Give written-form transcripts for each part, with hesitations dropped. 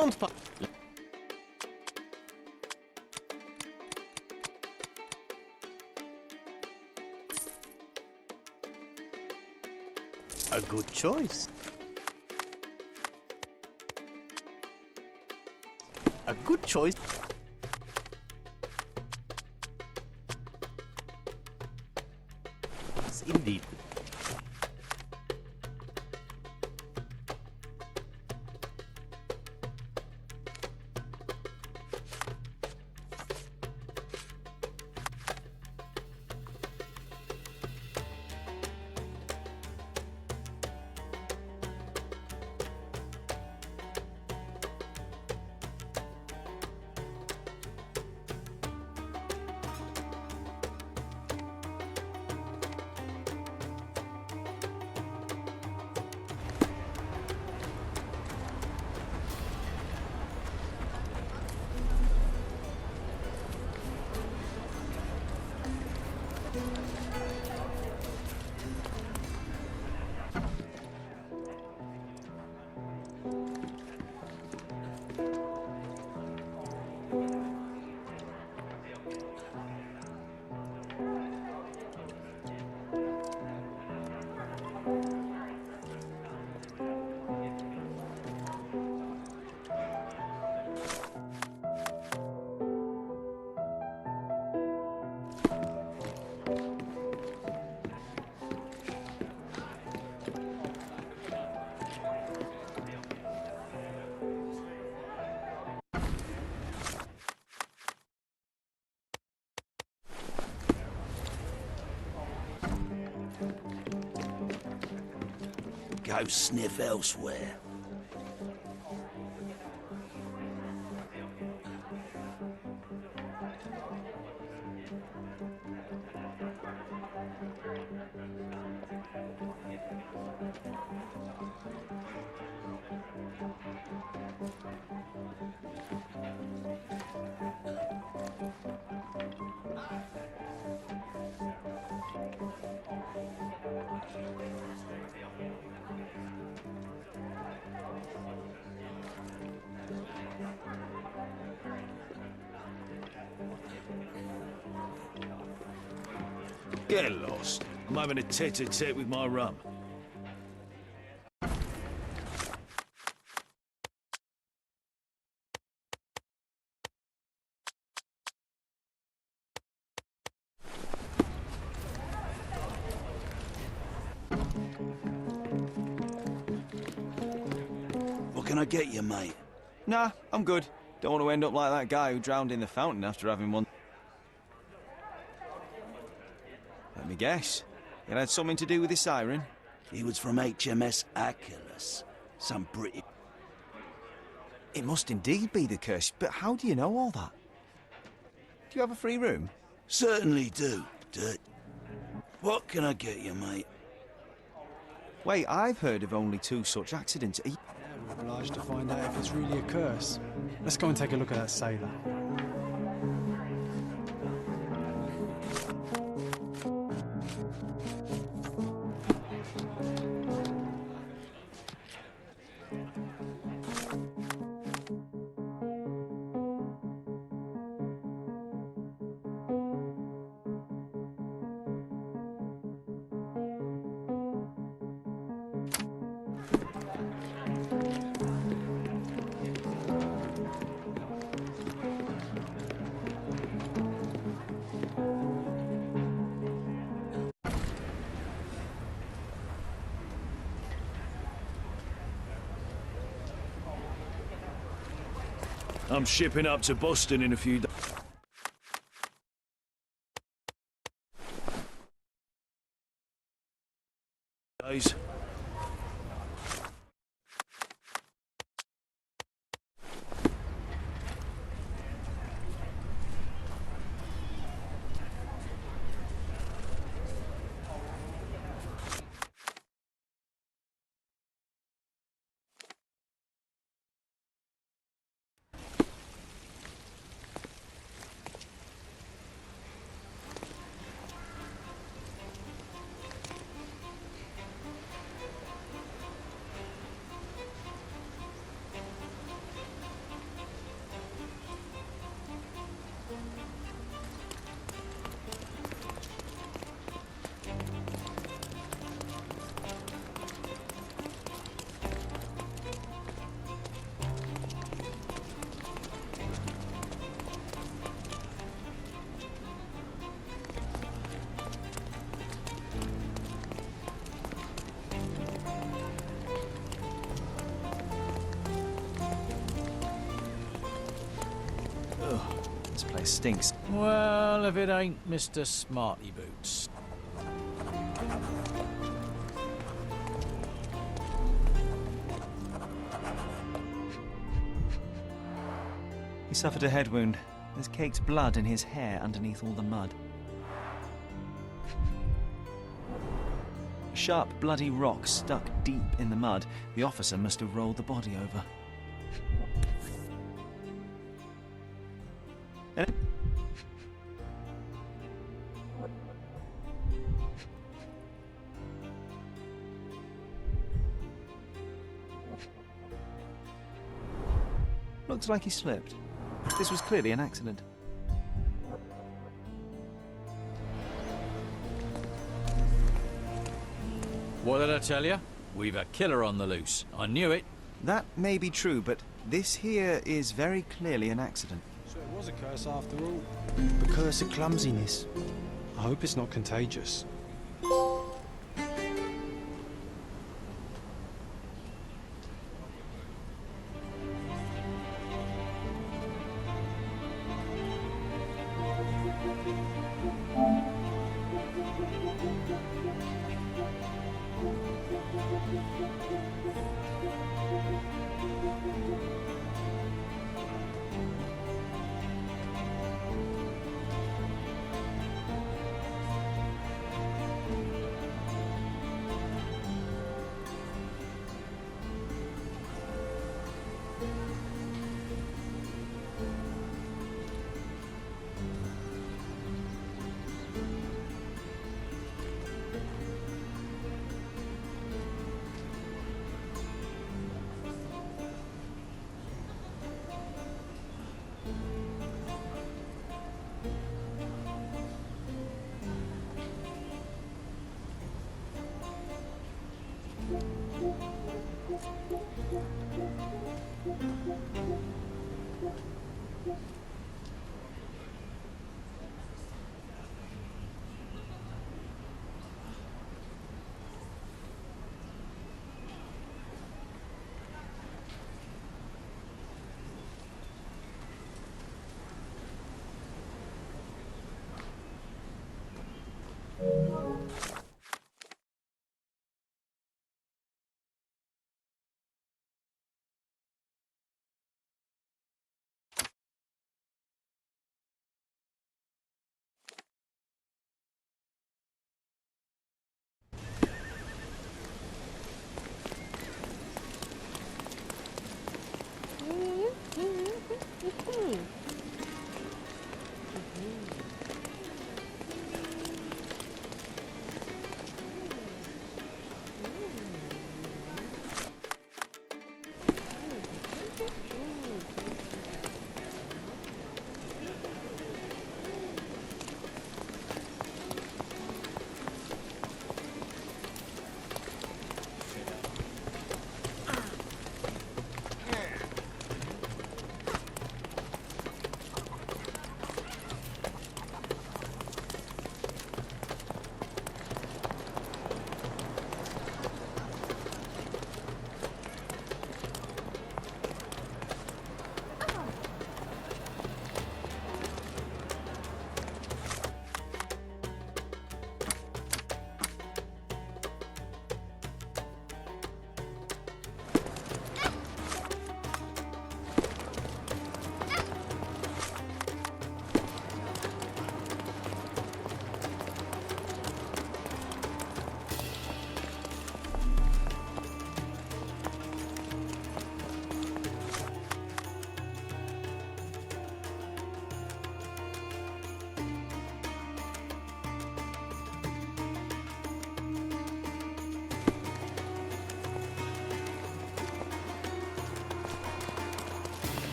Don't... A good choice. A good choice. Yes, indeed. Go sniff elsewhere. Get lost. I'm having a tete-a-tete with my rum. What can I get you, mate? Nah, I'm good. Don't want to end up like that guy who drowned in the fountain after having one. Let me guess. It had something to do with the siren? He was from HMS Achilles. Some British... It must indeed be the curse, but how do you know all that? Do you have a free room? Certainly do, Dirt. What can I get you, mate? Wait, I've heard of only 2 such accidents. We're obliged to find out if it's really a curse. Let's go and take a look at that sailor. I'm shipping up to Boston in a few days. This place stinks. Well, if it ain't Mr. Smarty Boots. He suffered a head wound. There's caked blood in his hair underneath all the mud. A sharp, bloody rock stuck deep in the mud. The officer must have rolled the body over. And looks like he slipped. This was clearly an accident. What did I tell you? We've a killer on the loose. I knew it. That may be true, but this here is very clearly an accident. So it was a curse after all. The curse of clumsiness. I hope it's not contagious.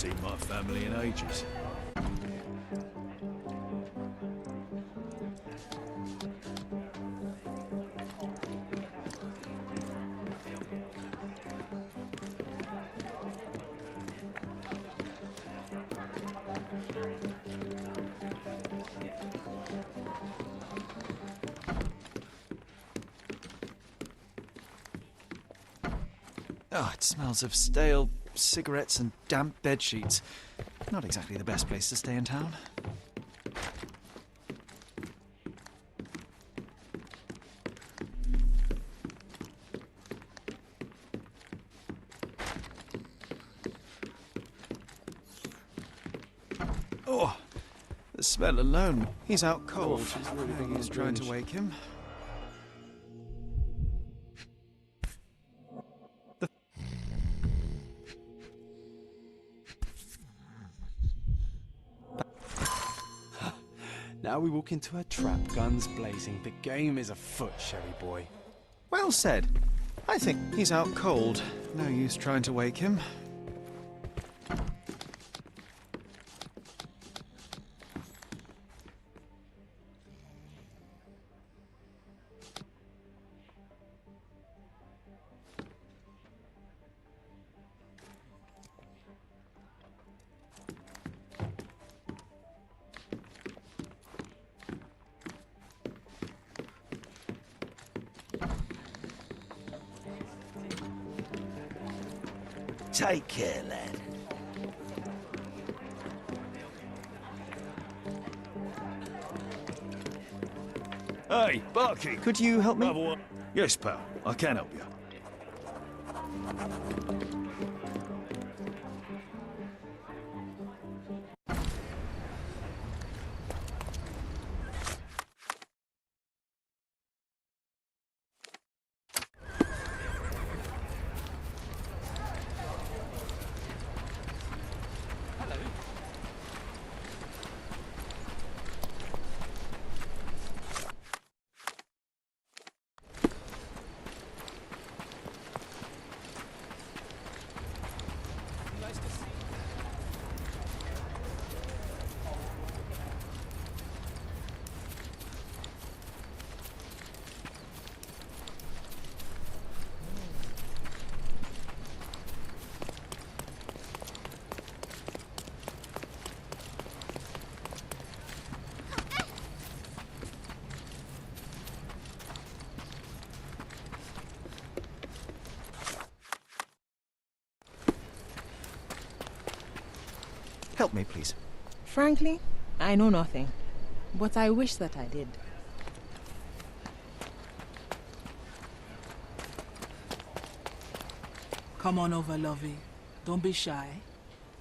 seen my family in ages. Oh, it smells of stale cigarettes and damp bed sheets. Not exactly the best place to stay in town. Oh, the smell alone. He's out cold. Oh, she's really got He's that trying to binge. wake him. Now we walk into a trap, guns blazing. The game is afoot, Sherry boy. Well said. I think he's out cold. No use trying to wake him. Take care, lad. Hey, barkeep! Could you help me? Another one? Yes, pal. I can help you. Help me, please. Frankly, I know nothing. But I wish that I did. Come on over, lovey. Don't be shy.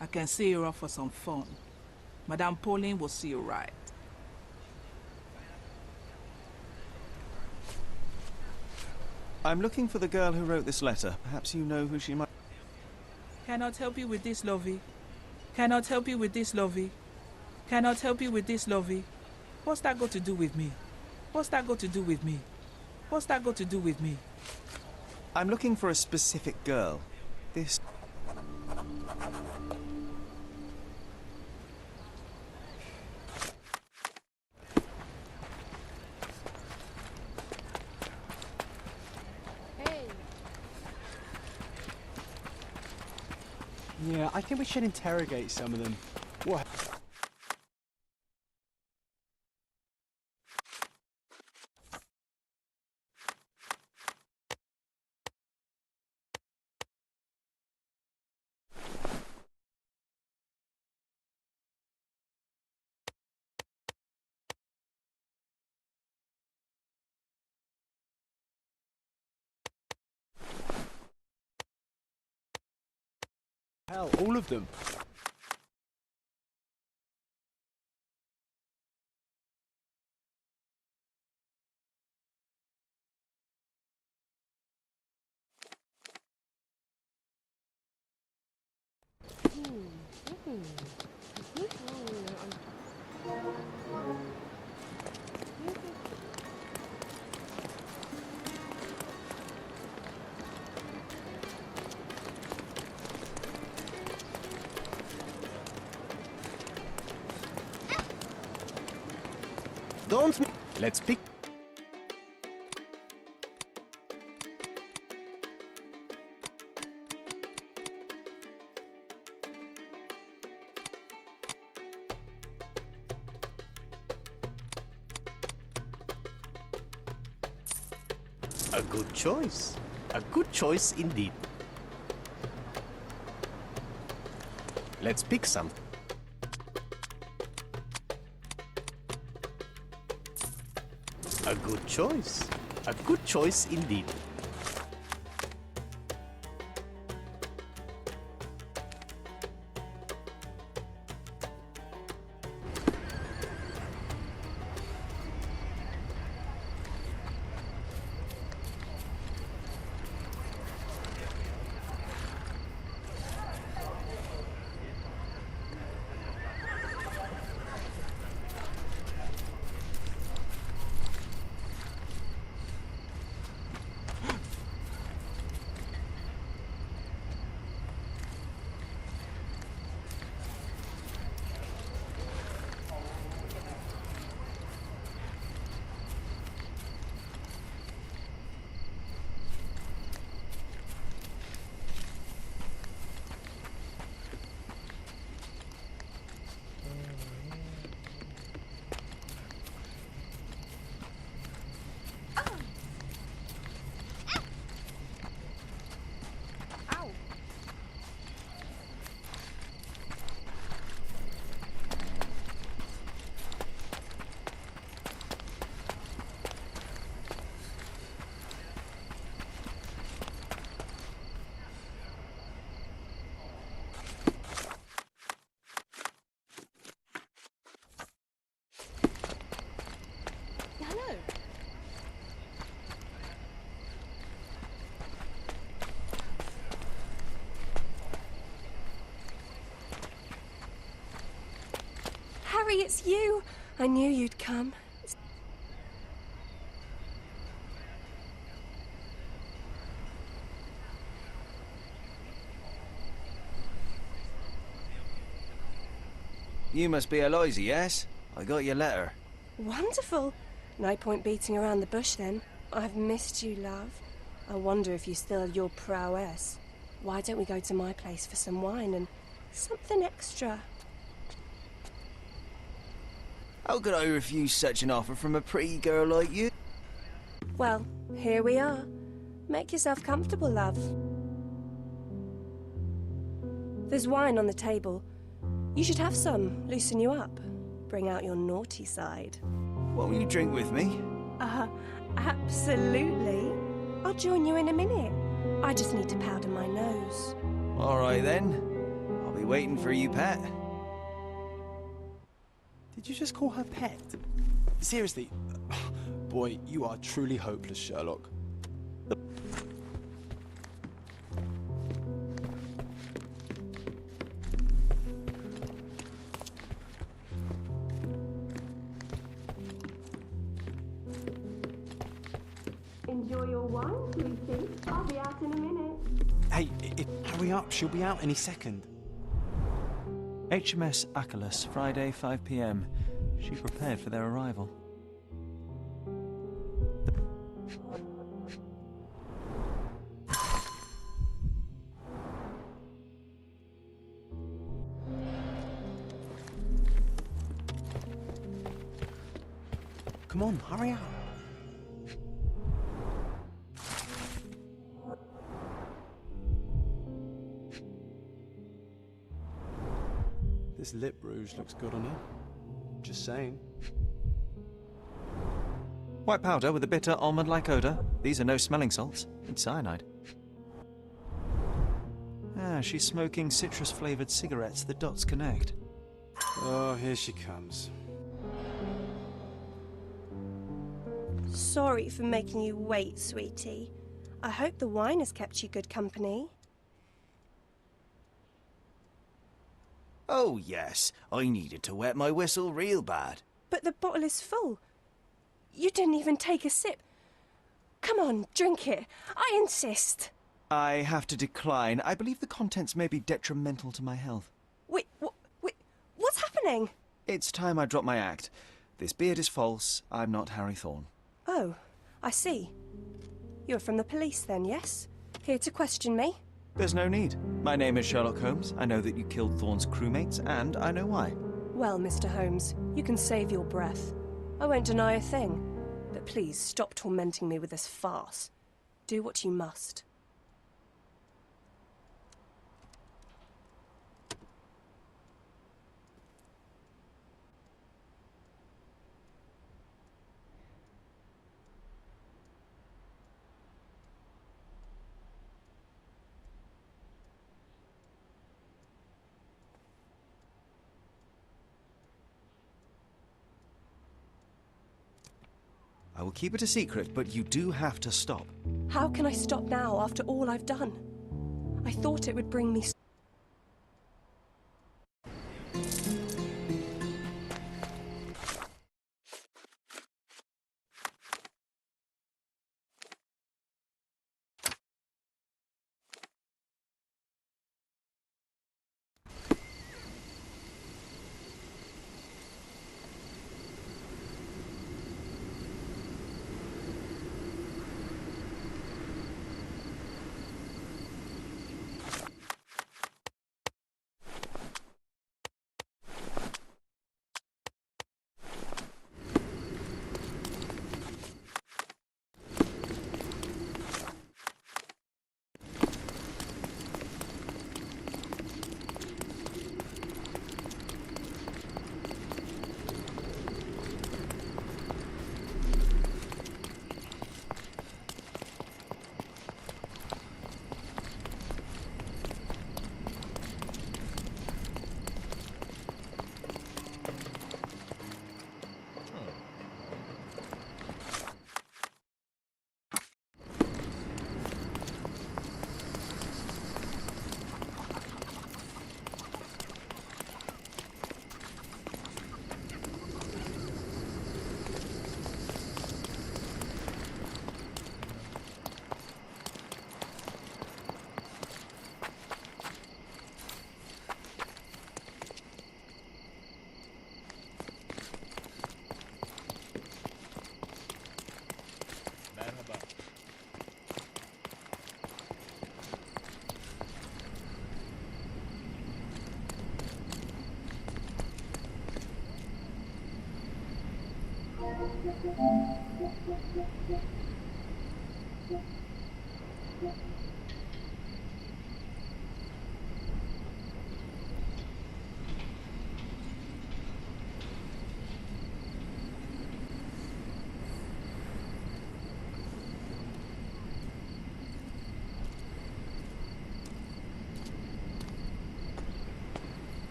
I can see you're up for some fun. Madame Pauline will see you right. I'm looking for the girl who wrote this letter. Perhaps you know who she might... Cannot help you with this, lovey. Cannot help you with this, lovey. Cannot help you with this, lovey. What's that got to do with me? What's that got to do with me? What's that got to do with me? I'm looking for a specific girl. This... Yeah, I think we should interrogate some of them. What? Hell, all of them. Don't... Let's pick... A good choice. A good choice indeed. Let's pick some. A good choice. A good choice indeed. Harry, it's you. I knew you'd come. You must be Eloisa, yes? I got your letter. Wonderful. No point beating around the bush then. I've missed you, love. I wonder if you still have your prowess. Why don't we go to my place for some wine and something extra? How could I refuse such an offer from a pretty girl like you? Well, here we are. Make yourself comfortable, love. There's wine on the table. You should have some, loosen you up. Bring out your naughty side. Won't you drink with me? Absolutely. I'll join you in a minute. I just need to powder my nose. All right then. I'll be waiting for you, pet. Did you just call her pet? Seriously? Boy, you are truly hopeless, Sherlock. Enjoy your wine, Lucy. I'll be out in a minute. Hey, hurry up. She'll be out any second. HMS Achelous, Friday, 5 p.m. She prepared for their arrival. Come on, hurry up. This lip rouge looks good on her. Just saying. White powder with a bitter almond-like odour. These are no smelling salts. It's cyanide. Ah, she's smoking citrus-flavoured cigarettes. The dots connect. Oh, here she comes. Sorry for making you wait, sweetie. I hope the wine has kept you good company. Oh, yes. I needed to wet my whistle real bad. But the bottle is full. You didn't even take a sip. Come on, drink it. I insist. I have to decline. I believe the contents may be detrimental to my health. Wait, what's happening? It's time I drop my act. This beard is false. I'm not Harry Thorne. Oh, I see. You're from the police then, yes? Here to question me? There's no need. My name is Sherlock Holmes. I know that you killed Thorne's crewmates, and I know why. Well, Mr. Holmes, you can save your breath. I won't deny a thing. But please, stop tormenting me with this farce. Do what you must. I will keep it a secret, but you do have to stop. How can I stop now after all I've done? I thought it would bring me...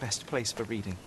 Best place for reading.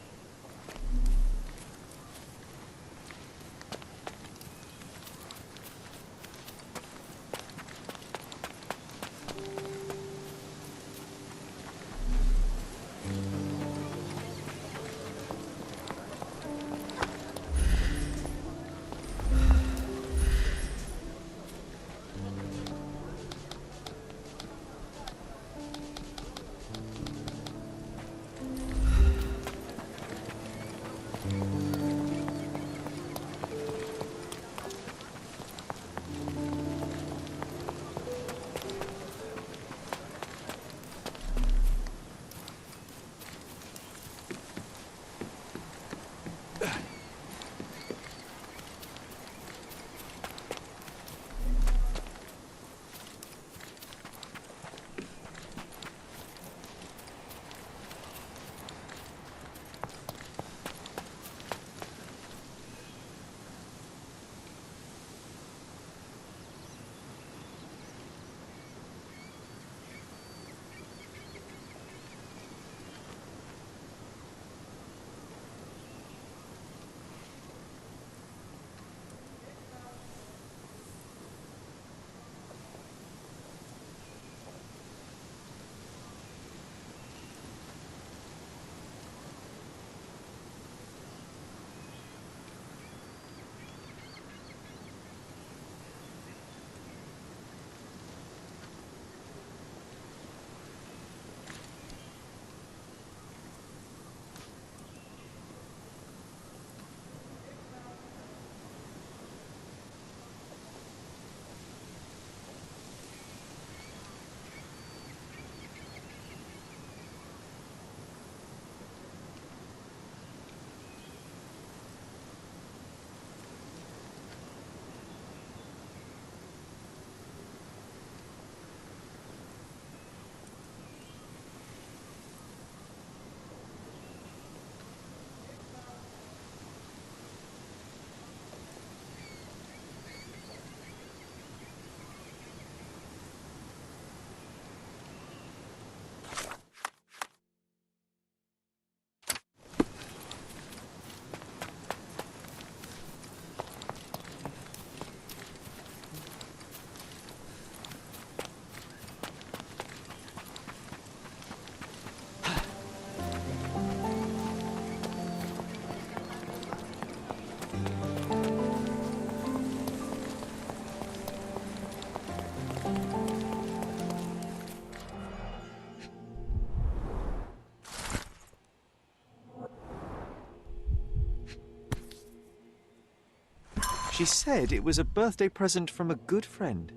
She said it was a birthday present from a good friend.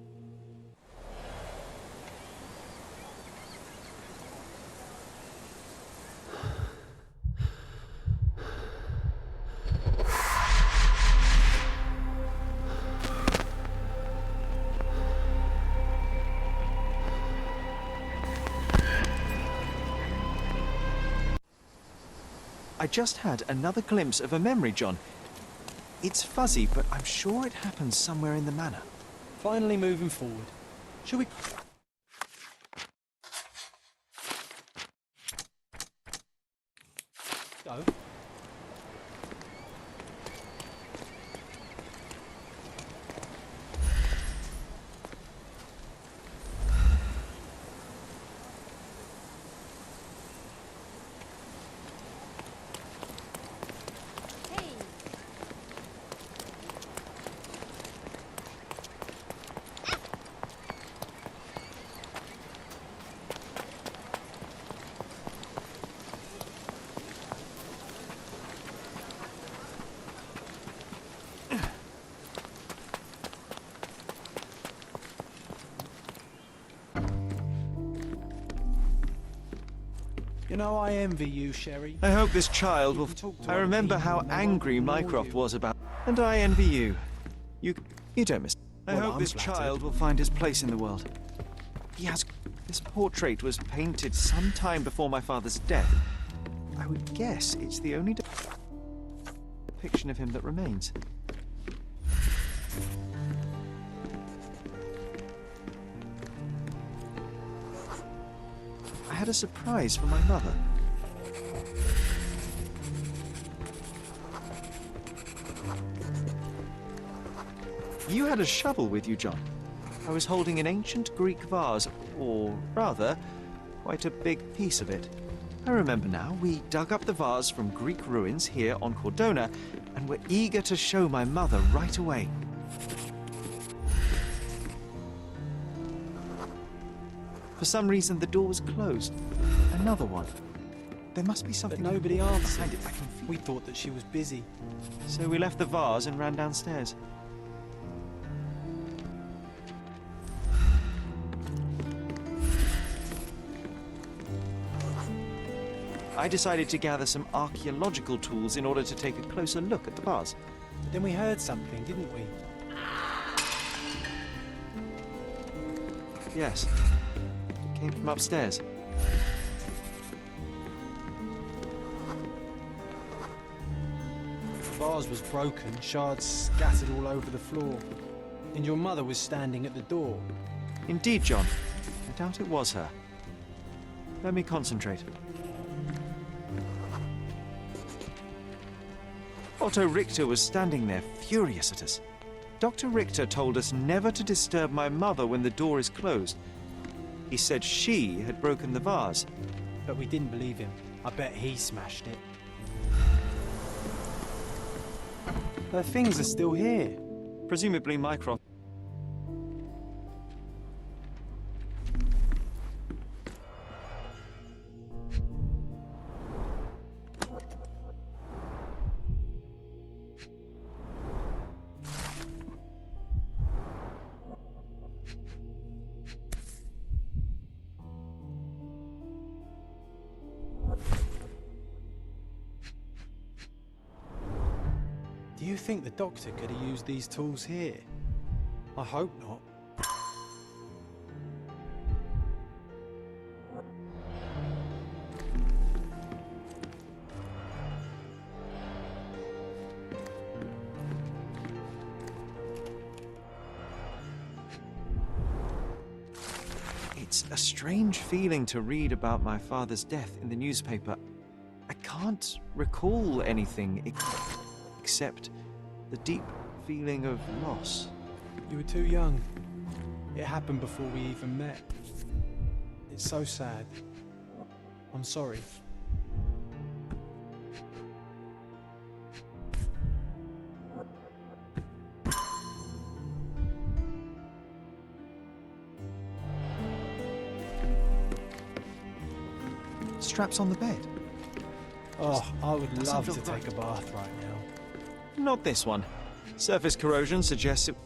I just had another glimpse of a memory, John. It's fuzzy, but I'm sure it happened somewhere in the manor. Finally moving forward. Shall we... go? You know, I envy you, Sherry. I hope this child will... talk to I other remember people how and no one angry can ignore Mycroft you. was about... And I envy you. You don't miss... I Well, hope I'm this flattered. child will find his place in the world. He has... This portrait was painted some time before my father's death. I would guess it's the only depiction of him that remains. I had a surprise for my mother. You had a shovel with you, John. I was holding an ancient Greek vase, or rather, quite a big piece of it. I remember now, we dug up the vase from Greek ruins here on Cordona, and were eager to show my mother right away. For some reason, the door was closed. Another one. There must be But something nobody important answered. behind it. I can feel. We thought that she was busy. So we left the vase and ran downstairs. I decided to gather some archaeological tools in order to take a closer look at the vase. But then we heard something, didn't we? Yes. It came from upstairs. The vase was broken, shards scattered all over the floor. And your mother was standing at the door. Indeed, John. I doubt it was her. Let me concentrate. Otto Richter was standing there, furious at us. Dr. Richter told us never to disturb my mother when the door is closed. He said she had broken the vase. But we didn't believe him. I bet he smashed it. Her things are still here. Presumably Mycroft. Do you think the doctor could have used these tools here? I hope not. It's a strange feeling to read about my father's death in the newspaper. I can't recall anything except the deep feeling of loss. You were too young. It happened before we even met. It's so sad. I'm sorry. Straps on the bed. Oh, I would doesn't love to look take a bath right now. Not this one. Surface corrosion suggests it...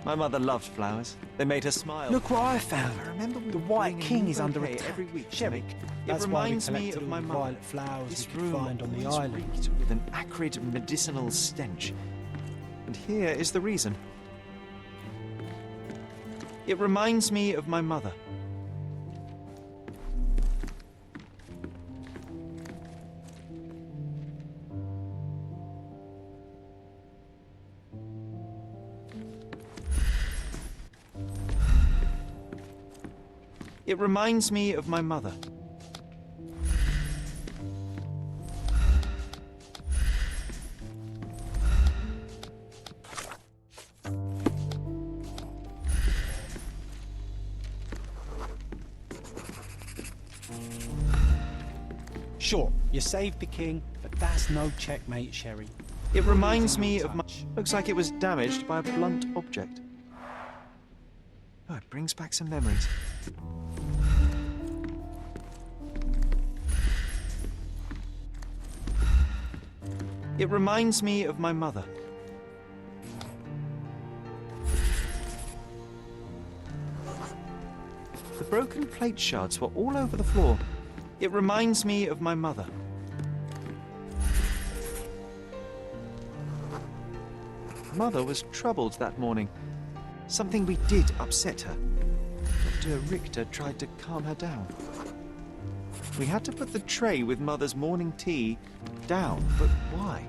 My mother loved flowers. They made her smile. Look what I found. I remember we The would White bring a King new is under bouquet attack. every week to Sherry, make. That's It why we reminds me collected of all my the mother. violet flowers This we could room find on the always island. reeked with an acrid medicinal stench. And here is the reason. It reminds me of my mother. It reminds me of my mother. Sure, you saved the king, but that's no checkmate, Sherry. It reminds me of my... Looks like it was damaged by a blunt object. Oh, it brings back some memories. It reminds me of my mother. The broken plate shards were all over the floor. It reminds me of my mother. Mother was troubled that morning. Something we did upset her. Dr. Richter tried to calm her down. We had to put the tray with Mother's morning tea down, but why?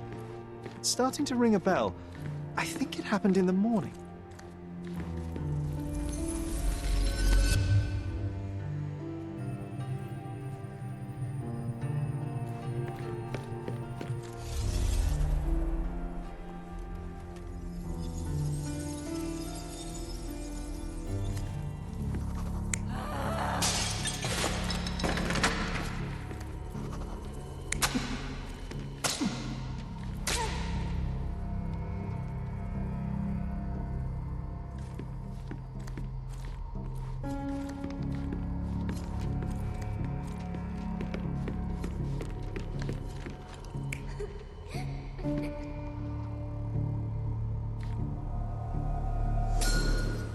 It's starting to ring a bell. I think it happened in the morning.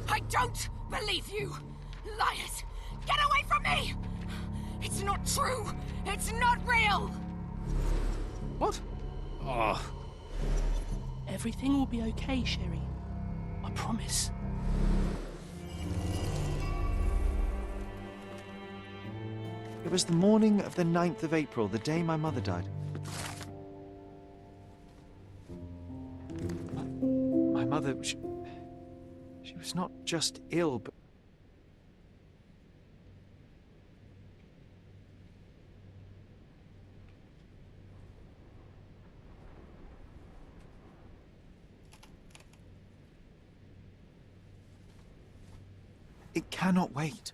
I don't believe you! Liars! Get away from me! It's not true! It's not real! What? Oh. Everything will be okay, Sherry. I promise. It was the morning of the 9th of April, the day my mother died. My mother, she was not just ill, but... It cannot wait.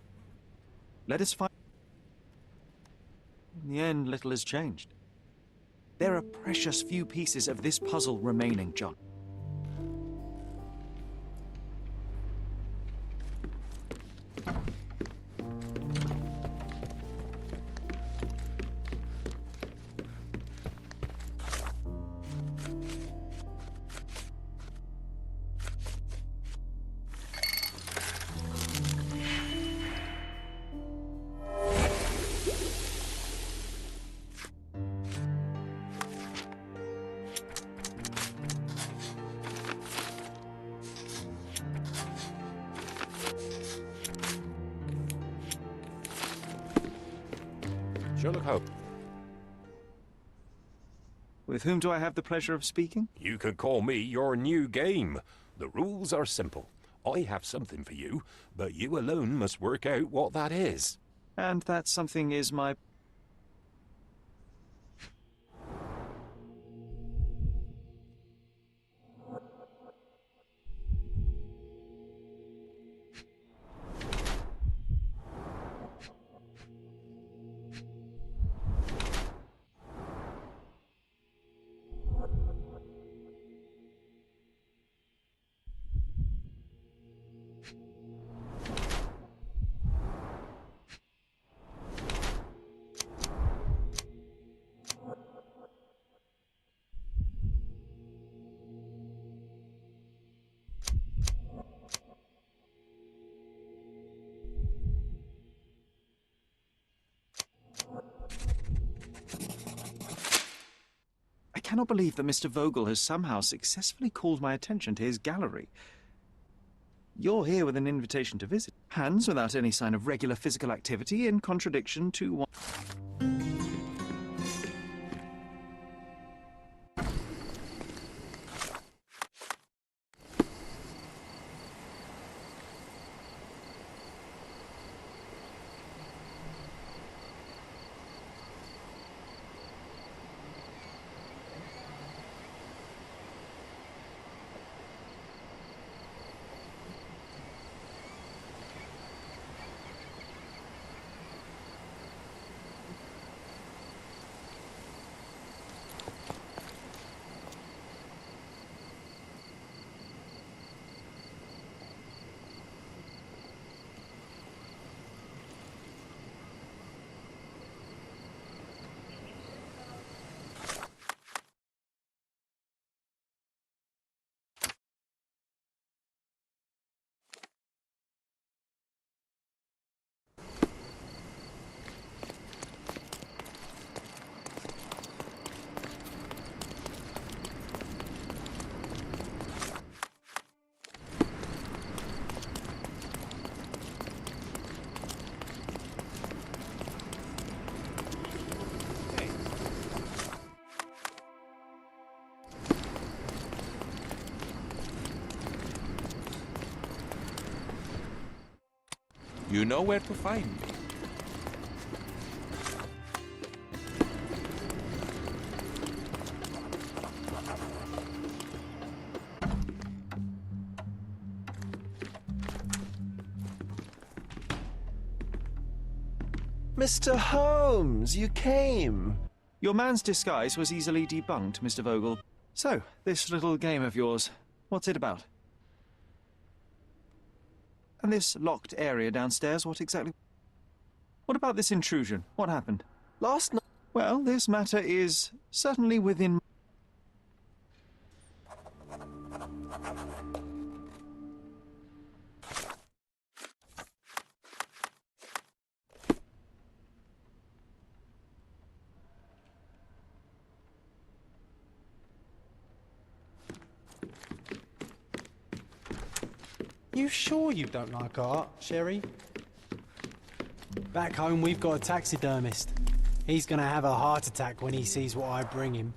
Let us find... In the end, little has changed. There are precious few pieces of this puzzle remaining, John. Sherlock Holmes. With whom do I have the pleasure of speaking? You can call me your new game. The rules are simple. I have something for you, but you alone must work out what that is. And that something is my... cannot believe that Mr. Vogel has somehow successfully called my attention to his gallery. You're here with an invitation to visit. Hands without any sign of regular physical activity, in contradiction to what... You know where to find me. Mr. Holmes, you came! Your man's disguise was easily debunked, Mr. Vogel. So, this little game of yours, what's it about? And this locked area downstairs, what exactly? What about this intrusion? What happened? Last night... Well, this matter is certainly within... You sure you don't like art, Sherry? Back home we've got a taxidermist. He's gonna have a heart attack when he sees what I bring him.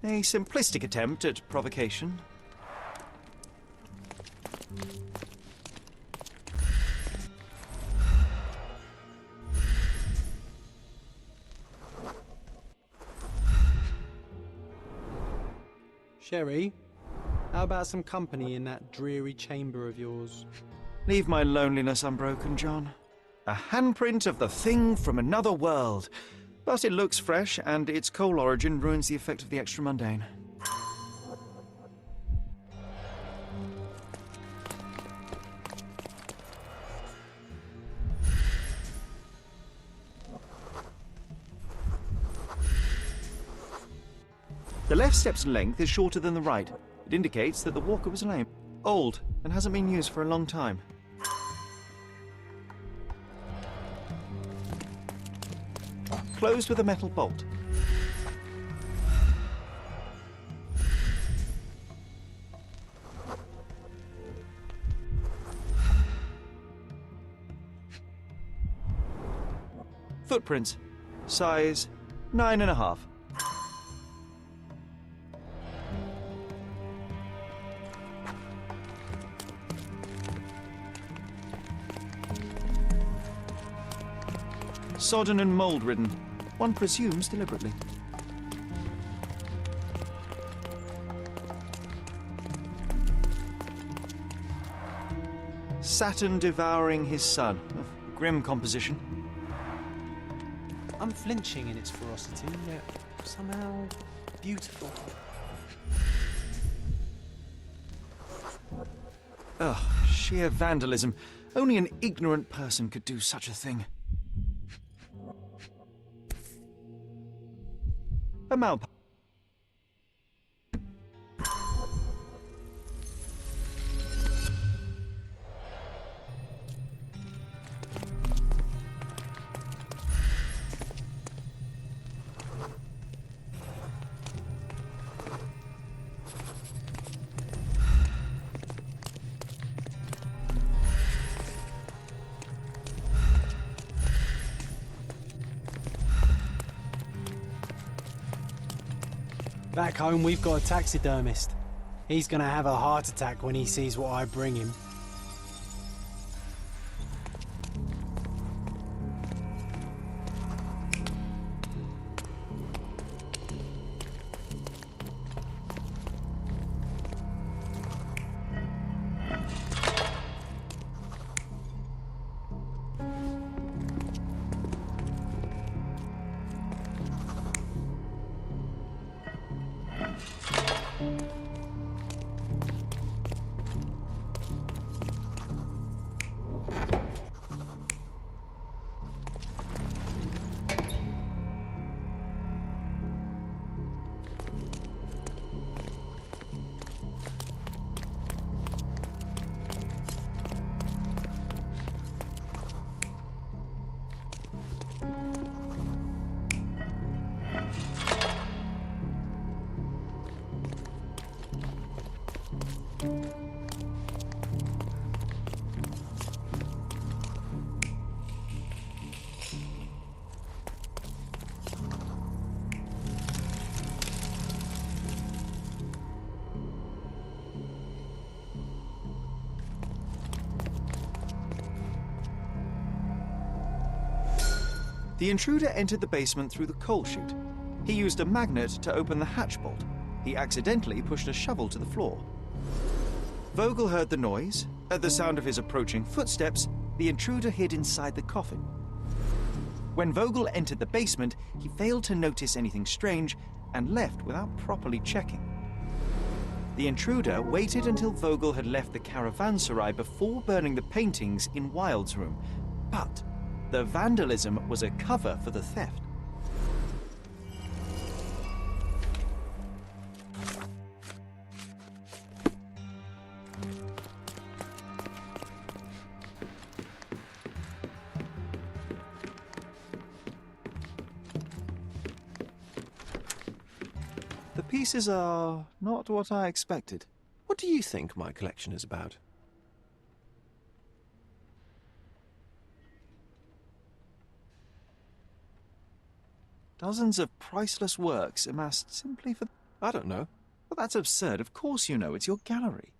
A simplistic attempt at provocation. Sherry, how about some company in that dreary chamber of yours? Leave my loneliness unbroken, John. A handprint of the thing from another world. But it looks fresh, and its coal origin ruins the effect of the extra mundane. The left step's length is shorter than the right. It indicates that the walker was lame. Old, and hasn't been used for a long time. Closed with a metal bolt. Footprints. Size 9.5. Sodden and mould-ridden. One presumes deliberately. Saturn devouring his sun. A grim composition. Unflinching in its ferocity, yet somehow beautiful. Ugh, sheer vandalism. Only an ignorant person could do such a thing. A malp. Back home, we've got a taxidermist. He's gonna have a heart attack when he sees what I bring him. The intruder entered the basement through the coal chute. He used a magnet to open the hatch bolt. He accidentally pushed a shovel to the floor. Vogel heard the noise. At the sound of his approaching footsteps, the intruder hid inside the coffin. When Vogel entered the basement, he failed to notice anything strange and left without properly checking. The intruder waited until Vogel had left the caravanserai before burning the paintings in Wilde's room, but the vandalism was a cover for the theft. The pieces are not what I expected. What do you think my collection is about? Dozens of priceless works amassed simply for... I don't know. But that's absurd. Of course you know. It's your gallery.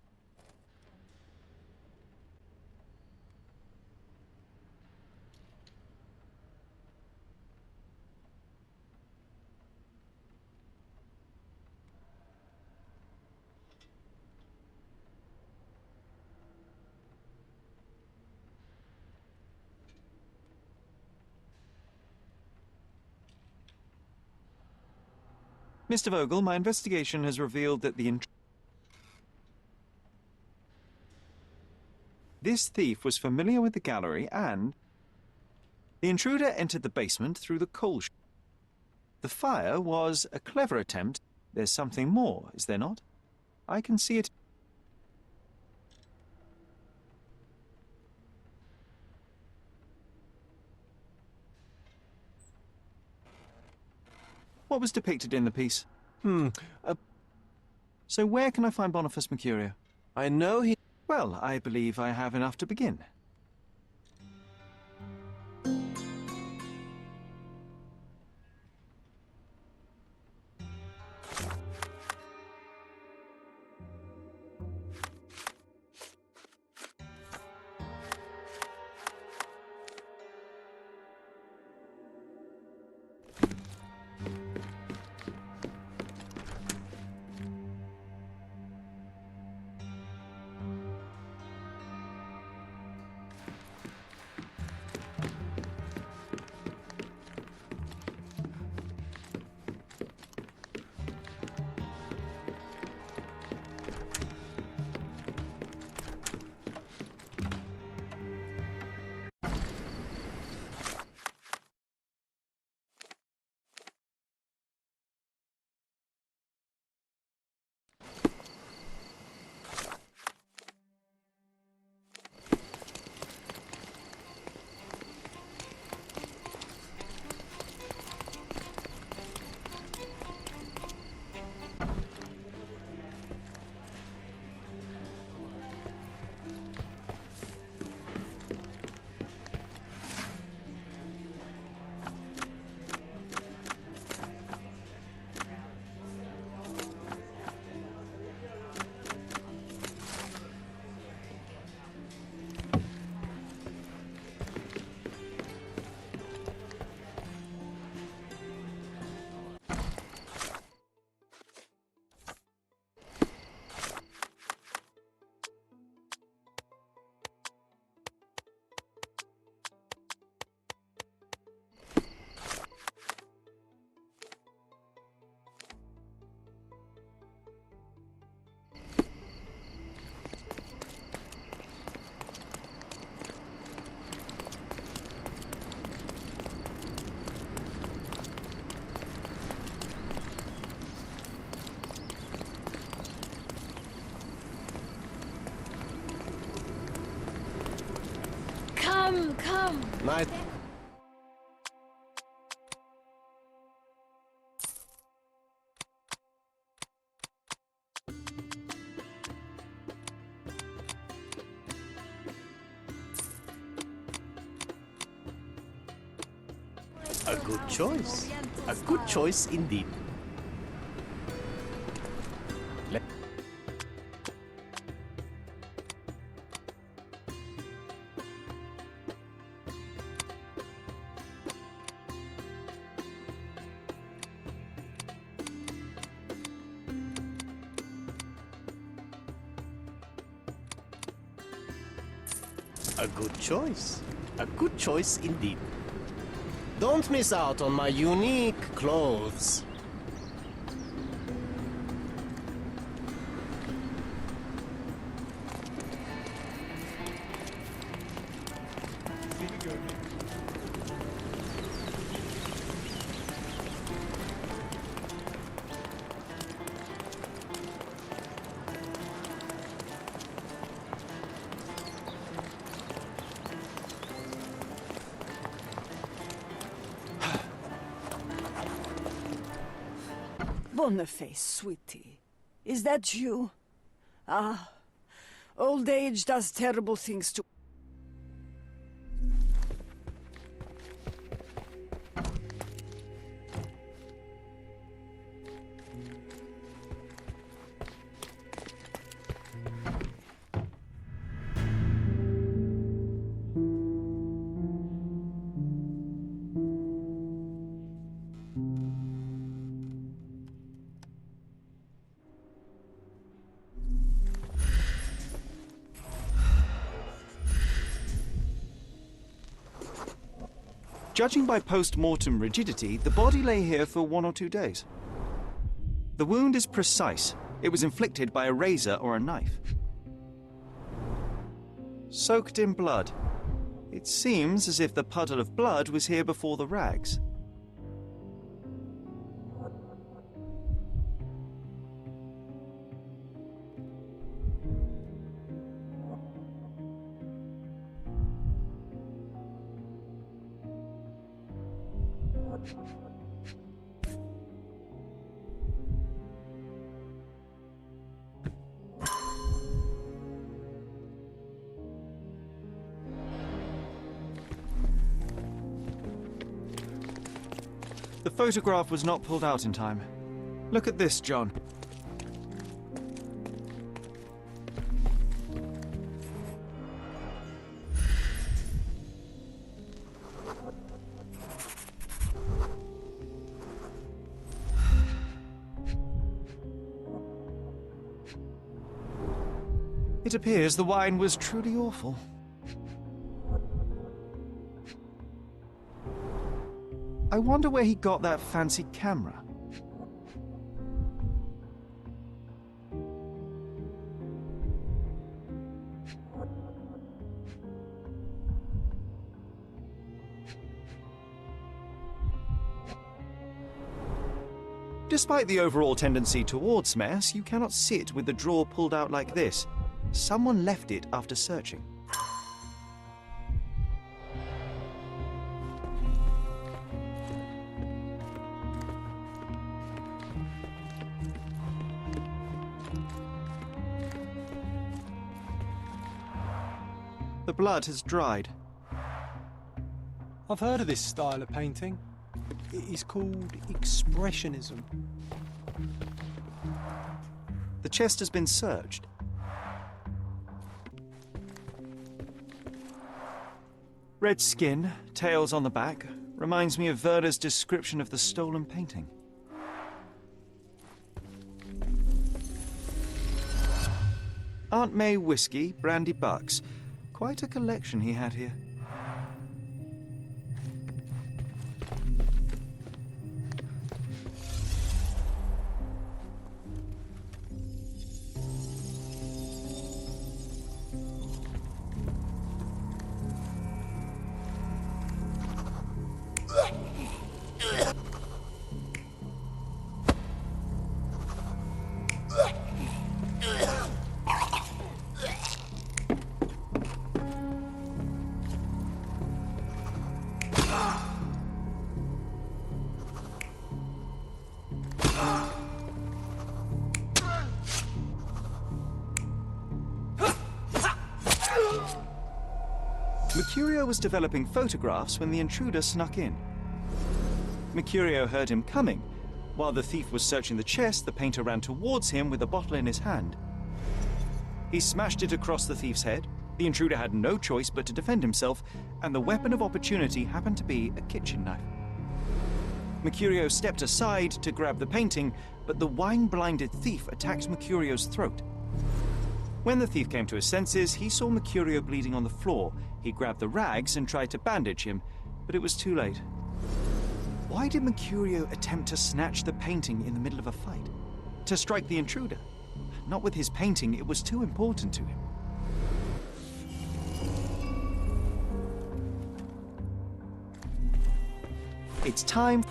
Mr. Vogel, my investigation has revealed that this thief was familiar with the gallery and the intruder entered the basement through the coal chute. The fire was a clever attempt. There's something more, is there not? I can see it. What was depicted in the piece? So where can I find Boniface Mercurio? I know he... Well, I believe I have enough to begin. Come. Night. A good choice. A good choice indeed. A good choice. A good choice indeed. Don't miss out on my unique clothes. Boniface, sweetie. Is that you? Ah, old age does terrible things to... Judging by post-mortem rigidity, the body lay here for 1 or 2 days. The wound is precise. It was inflicted by a razor or a knife. Soaked in blood. It seems as if the puddle of blood was here before the rags. The photograph was not pulled out in time. Look at this, John. It appears the wine was truly awful. I wonder where he got that fancy camera. Despite the overall tendency towards mess, you cannot sit with the drawer pulled out like this. Someone left it after searching. The blood has dried. I've heard of this style of painting. It is called expressionism. The chest has been searched. Red skin, tails on the back, reminds me of Werder's description of the stolen painting. Aunt May whiskey, brandy bucks. Quite a collection he had here. Mercurio was developing photographs when the intruder snuck in. Mercurio heard him coming. While the thief was searching the chest, the painter ran towards him with a bottle in his hand. He smashed it across the thief's head. The intruder had no choice but to defend himself, and the weapon of opportunity happened to be a kitchen knife. Mercurio stepped aside to grab the painting, but the wine-blinded thief attacked Mercurio's throat. When the thief came to his senses, he saw Mercurio bleeding on the floor. He grabbed the rags and tried to bandage him, but it was too late. Why did Mercurio attempt to snatch the painting in the middle of a fight? To strike the intruder? Not with his painting, it was too important to him. It's time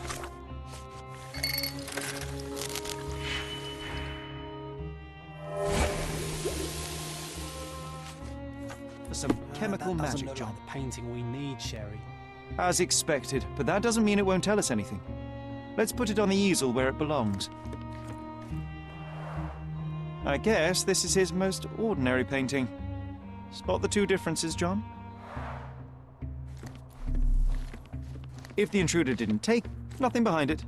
for some chemical magic, John. Like the painting we need, Sherry. As expected, but that doesn't mean it won't tell us anything. Let's put it on the easel where it belongs. I guess this is his most ordinary painting. Spot the two differences, John? If the intruder didn't take, nothing behind it.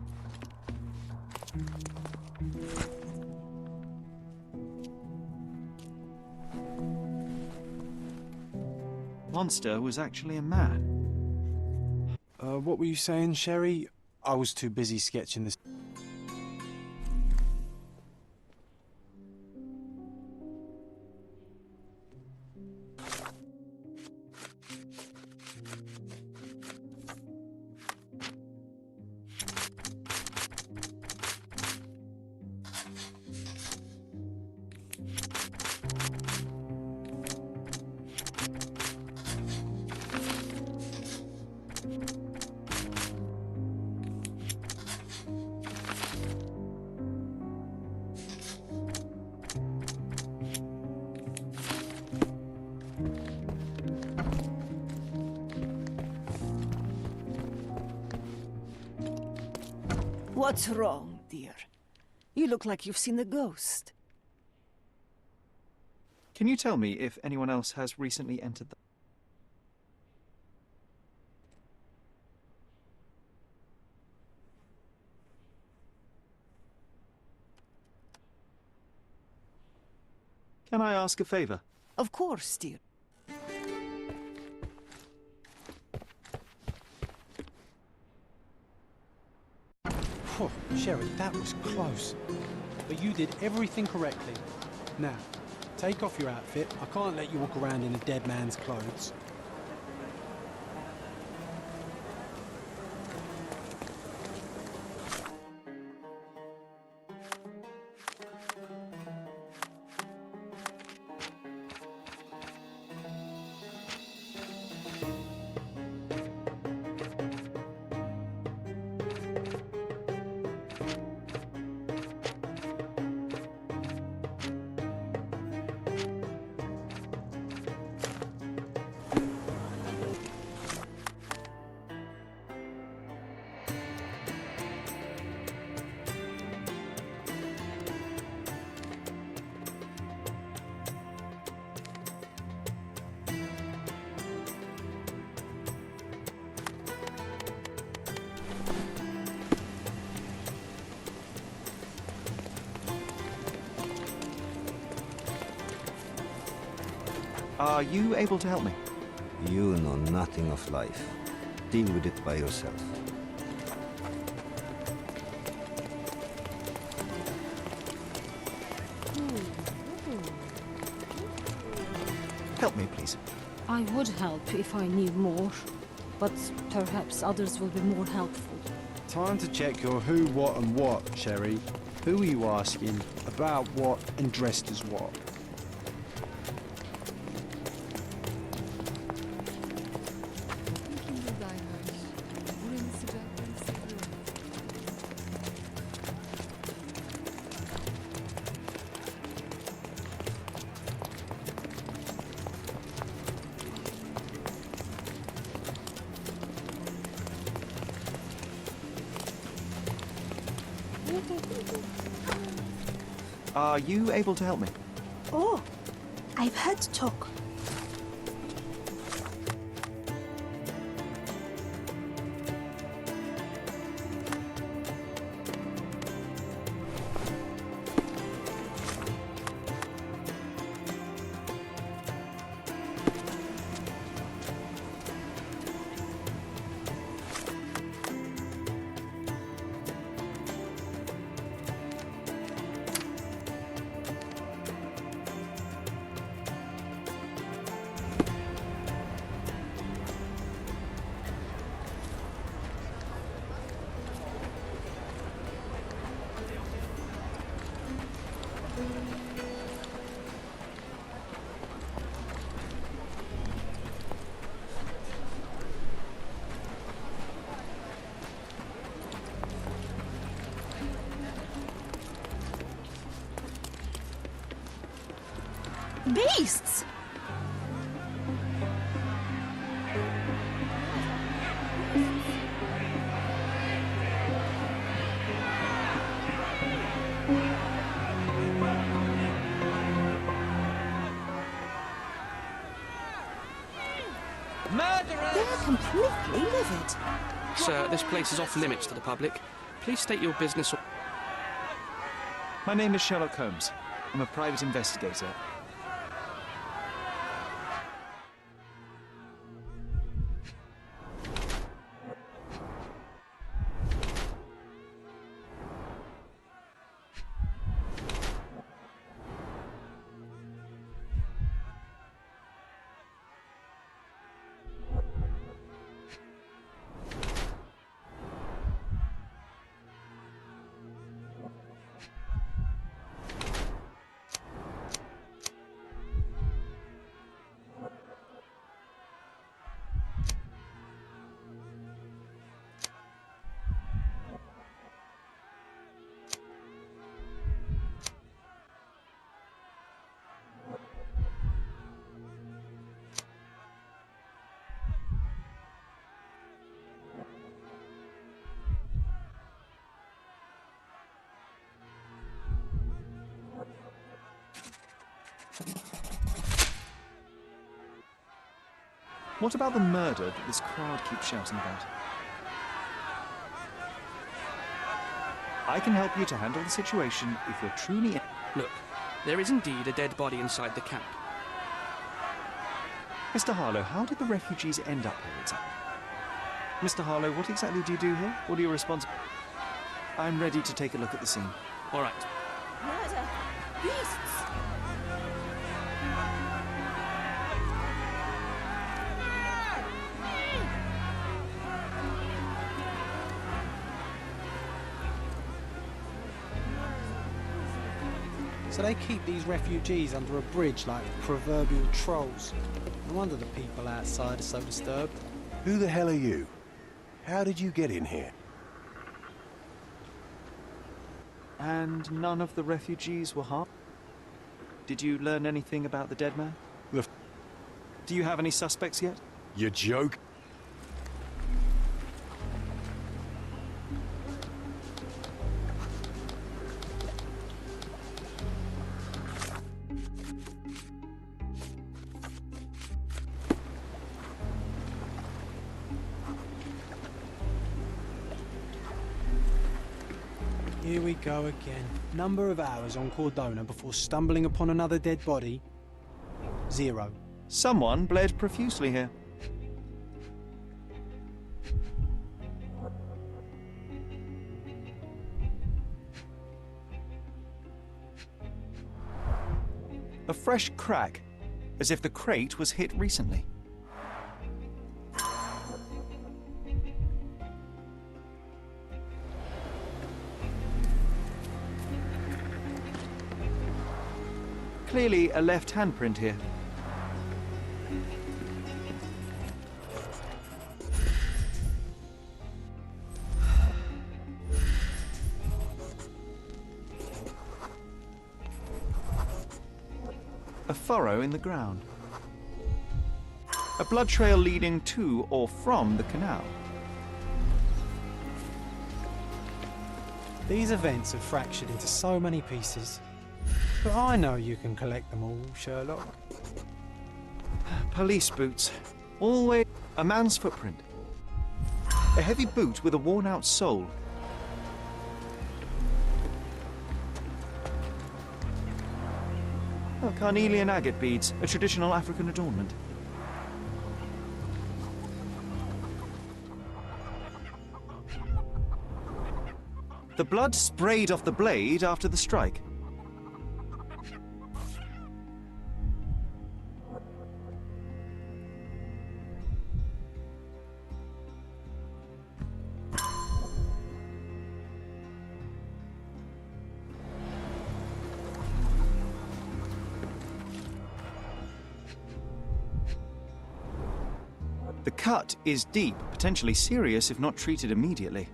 Monster was actually a man. What were you saying, Sherry? I was too busy sketching this. What's wrong, dear? You look like you've seen a ghost. Can you tell me if anyone else has recently entered the... Can I ask a favor? Of course, dear. Oh, Sherry, that was close. But you did everything correctly. Now, take off your outfit. I can't let you walk around in a dead man's clothes. Are you able to help me? You know nothing of life. Deal with it by yourself. Help me, please. I would help if I knew more, but perhaps others will be more helpful. Time to check your who, what, and what, Sherry. Who are you asking, about what, and dressed as what? Are you able to help me? Oh, I've heard talk. Beasts! They're completely livid. Sir, this place is off limits to the public. Please state your business or... My name is Sherlock Holmes. I'm a private investigator. What about the murder that this crowd keeps shouting about? I can help you to handle the situation if you're truly... Look, there is indeed a dead body inside the camp. Mr. Harlow, how did the refugees end up here exactly? Mr. Harlow, what exactly do you do here? What are your responsibilities? I'm ready to take a look at the scene. All right. Murder! Beasts! So they keep these refugees under a bridge like proverbial trolls. No wonder the people outside are so disturbed. Who the hell are you? How did you get in here? And none of the refugees were harmed? Did you learn anything about the dead man? Do you have any suspects yet? You joke? Here we go again. Number of hours on Cordona before stumbling upon another dead body? 0. Someone bled profusely here. A fresh crack, as if the crate was hit recently. Clearly a left handprint here. A furrow in the ground. A blood trail leading to or from the canal. These events have fractured into so many pieces. But I know you can collect them all, Sherlock. Police boots. Always a man's footprint. A heavy boot with a worn-out sole. Oh, carnelian agate beads, a traditional African adornment. The blood sprayed off the blade after the strike. The cut is deep, potentially serious if not treated immediately.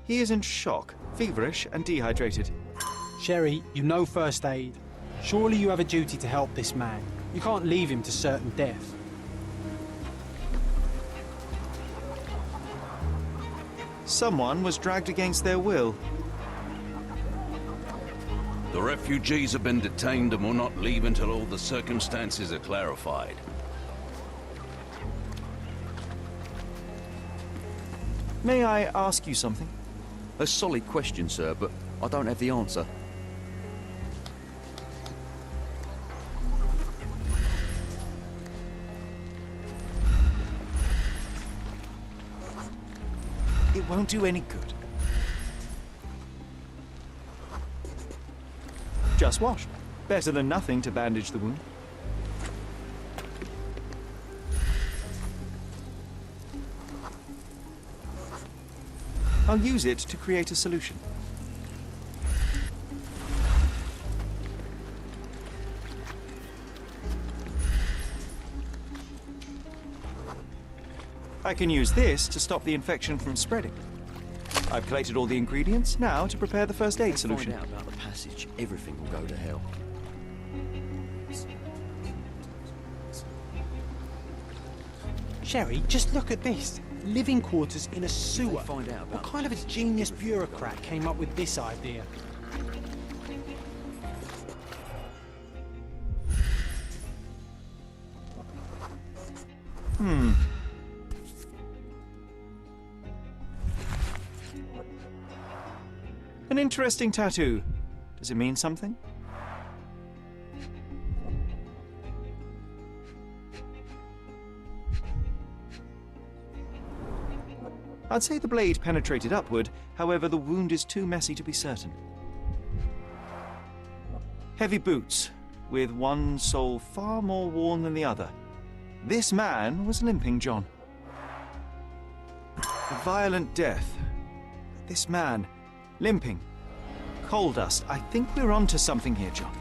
He is in shock, feverish and dehydrated. Sherry, you know first aid. Surely you have a duty to help this man. You can't leave him to certain death. Someone was dragged against their will. The refugees have been detained and will not leave until all the circumstances are clarified. May I ask you something? A solid question, sir, but I don't have the answer. It won't do any good. Just wash. Better than nothing to bandage the wound. I'll use it to create a solution. I can use this to stop the infection from spreading. I've collected all the ingredients, now to prepare the first aid solution. Find out about the passage, everything will go to hell. Sherry, just look at this. Living quarters in a sewer. Find out about What kind of a genius bureaucrat came up with this idea? An interesting tattoo. Does it mean something? I'd say the blade penetrated upward, however the wound is too messy to be certain. Heavy boots, with one sole far more worn than the other. This man was limping John. A violent death. This man, limping. Coal dust. I think we're onto something here, John.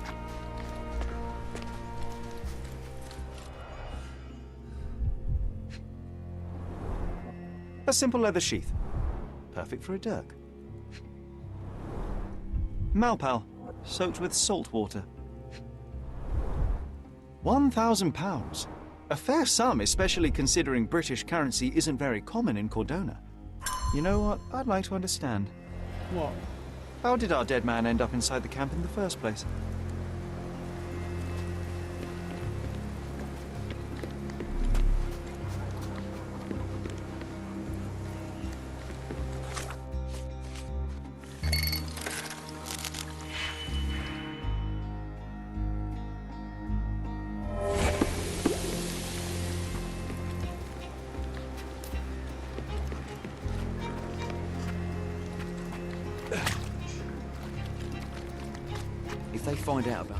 A simple leather sheath. Perfect for a dirk. Malpal, soaked with salt water. £1,000. A fair sum, especially considering British currency isn't very common in Cordona. You know what? I'd like to understand. What? How did our dead man end up inside the camp in the first place? If they find out about...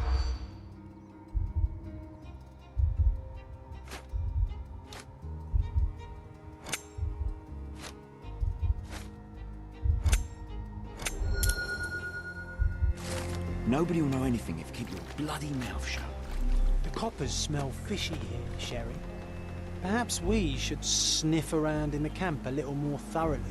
Nobody will know anything if you keep your bloody mouth shut. The coppers smell fishy here, Sherry. Perhaps we should sniff around in the camp a little more thoroughly.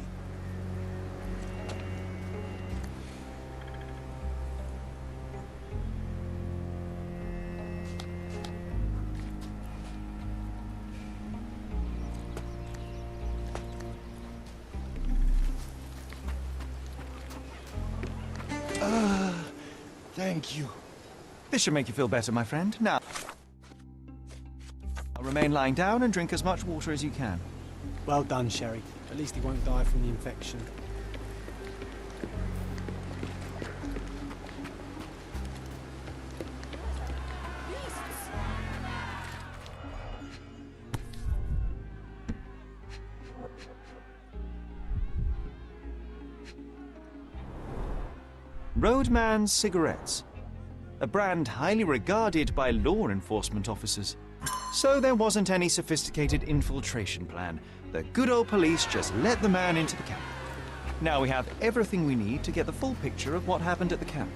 Thank you. This should make you feel better, my friend. Now, I'll remain lying down and drink as much water as you can. Well done, Sherry. At least he won't die from the infection. Roadman's Cigarettes. A brand highly regarded by law enforcement officers. So there wasn't any sophisticated infiltration plan. The good old police just let the man into the camp. Now we have everything we need to get the full picture of what happened at the camp.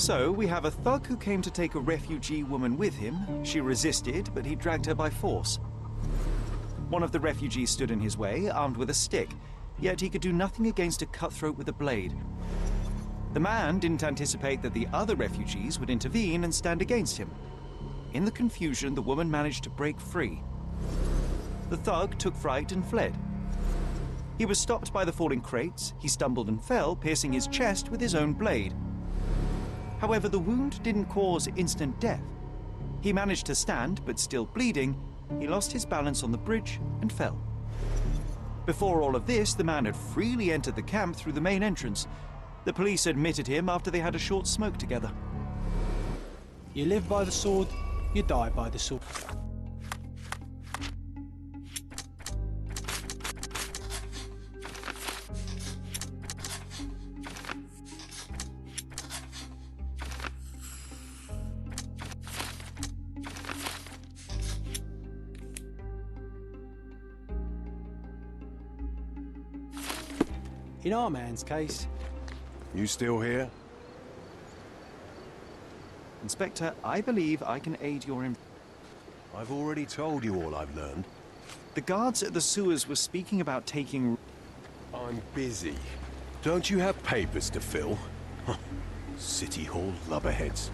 So, we have a thug who came to take a refugee woman with him. She resisted, but he dragged her by force. One of the refugees stood in his way, armed with a stick, yet he could do nothing against a cutthroat with a blade. The man didn't anticipate that the other refugees would intervene and stand against him. In the confusion, the woman managed to break free. The thug took fright and fled. He was stopped by the falling crates. He stumbled and fell, piercing his chest with his own blade. However, the wound didn't cause instant death. He managed to stand, but still bleeding, he lost his balance on the bridge and fell. Before all of this, the man had freely entered the camp through the main entrance. The police admitted him after they had a short smoke together. You live by the sword, you die by the sword. In our man's case... You still here? Inspector, I believe I can aid your... I've already told you all I've learned. The guards at the sewers were speaking about taking... I'm busy. Don't you have papers to fill? City Hall lubberheads.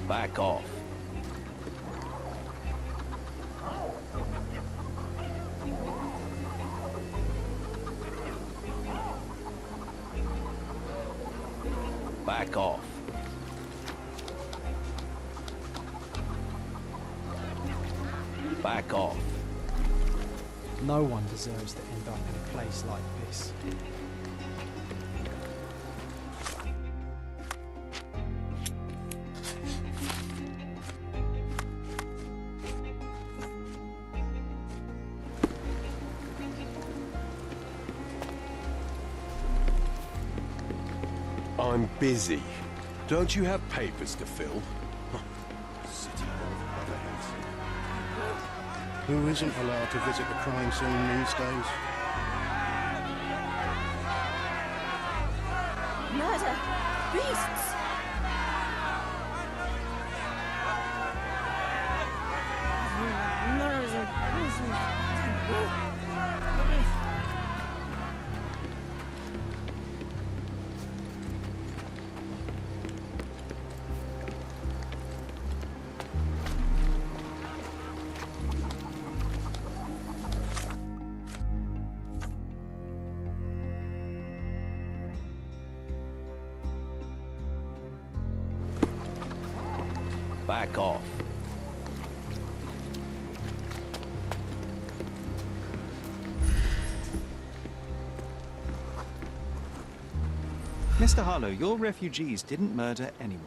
Back off. Back off. Back off. No one deserves to end up in a place like this. I'm busy. Don't you have papers to fill? City Hall lubberheads. Who isn't allowed to visit the crime scene these days? Murder! Beasts! Back off. Mr. Harlow, your refugees didn't murder anyone.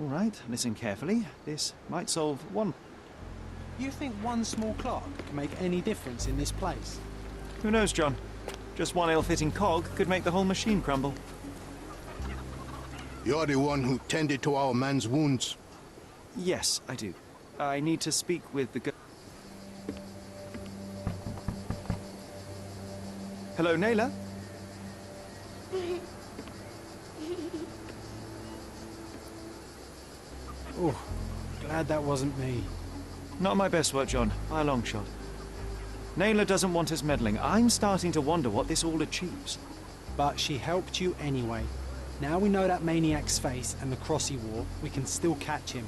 All right, listen carefully. This might solve one... You think one small clock can make any difference in this place? Who knows, John? Just one ill-fitting cog could make the whole machine crumble. You're the one who tended to our man's wounds. Yes, I do. I need to speak with the... Hello, Naylor? Oh, glad that wasn't me. Not my best work, John, by a long shot. Naylor doesn't want us meddling. I'm starting to wonder what this all achieves. But she helped you anyway. Now we know that maniac's face and the cross he wore, we can still catch him.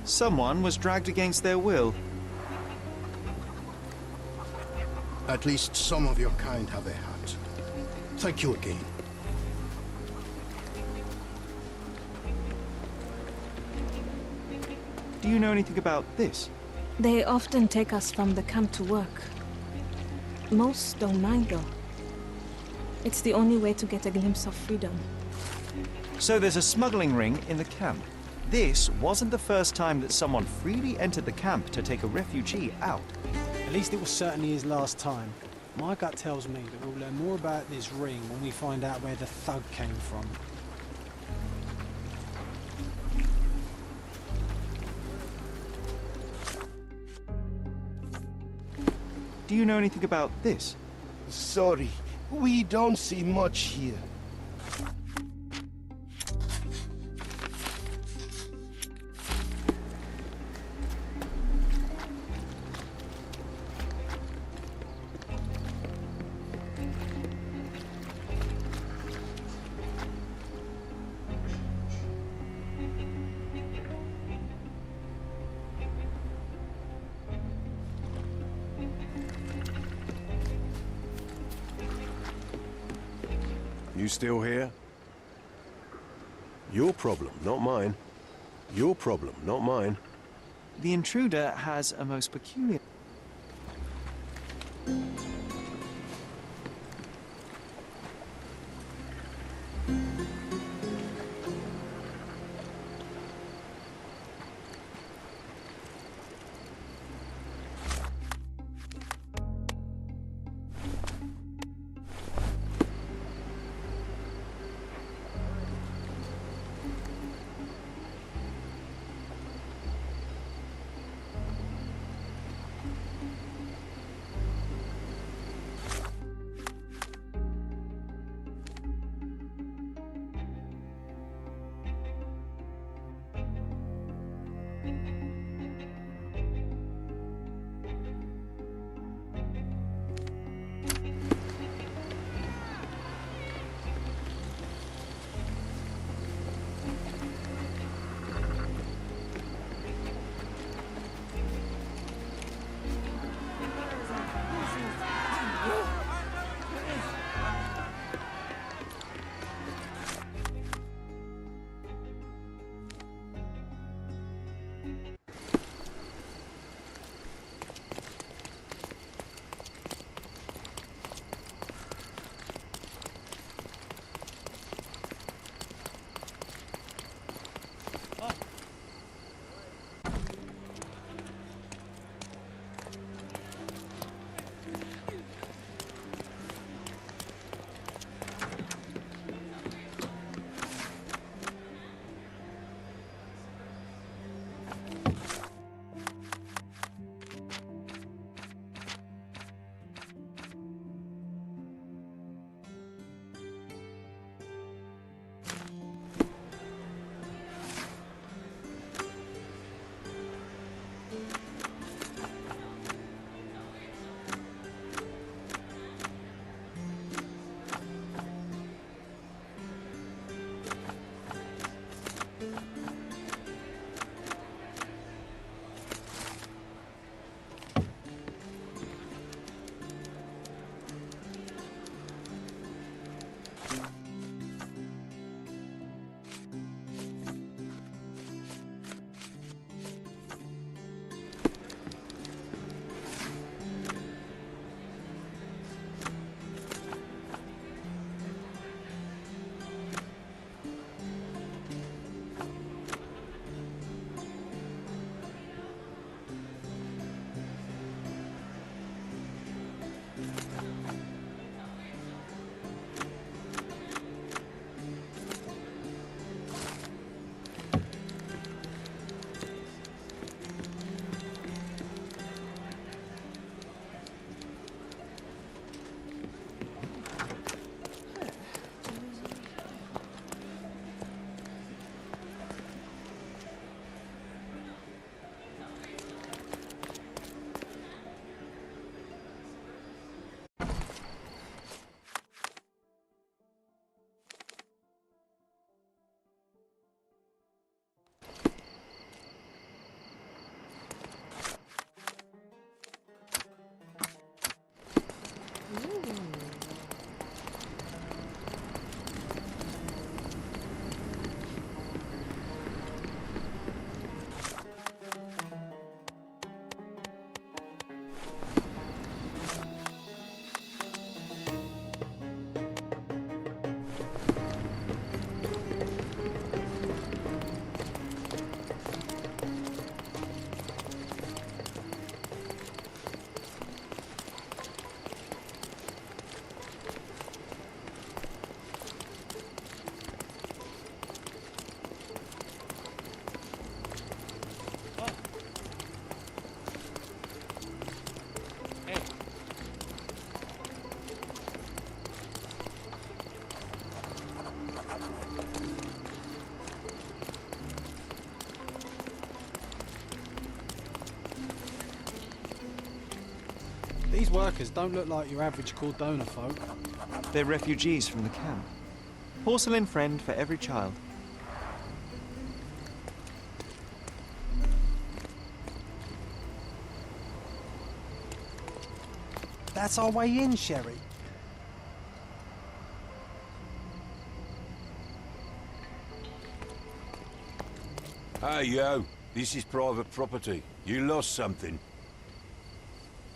Someone was dragged against their will. At least some of your kind have a heart. Thank you again. Do you know anything about this? They often take us from the camp to work. Most don't mind, though. It's the only way to get a glimpse of freedom. So there's a smuggling ring in the camp. This wasn't the first time that someone freely entered the camp to take a refugee out. At least it was certainly his last time. My gut tells me that we'll learn more about this ring when we find out where the thug came from. Do you know anything about this? Sorry, we don't see much here. You still here? Your problem, not mine. Your problem, not mine. The intruder has a most peculiar... These workers don't look like your average Cordona folk. They're refugees from the camp. Porcelain friend for every child. That's our way in, Sherry. Hey, yo. This is private property. You lost something.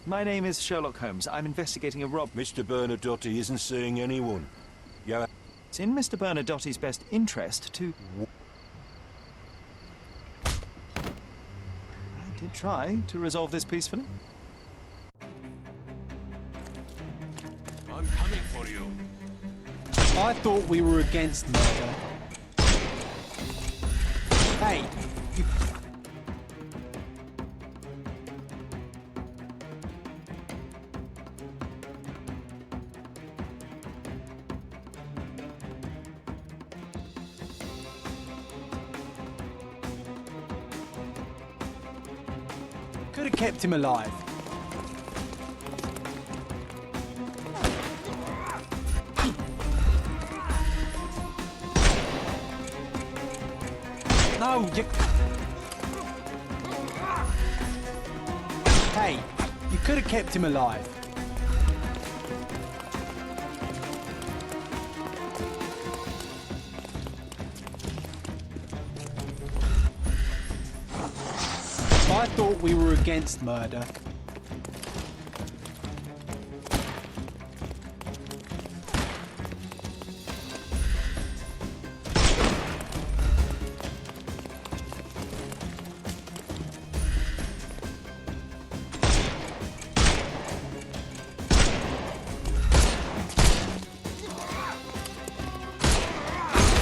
My name is Sherlock Holmes. I'm investigating a rob... Mr. Bernadotte isn't seeing anyone. Yo... It's in Mr. Bernadotte's best interest to... I did try to resolve this peacefully. I'm coming for you. I thought we were against murder. Hey, you... Could have kept him alive. No, you... Hey, you could have kept him alive. I thought we were against murder.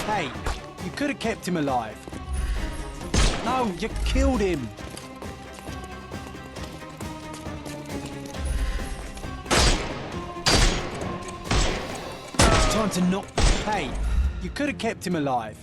Hey, you could have kept him alive. No, you killed him. It's time to knock... Hey, you could have kept him alive.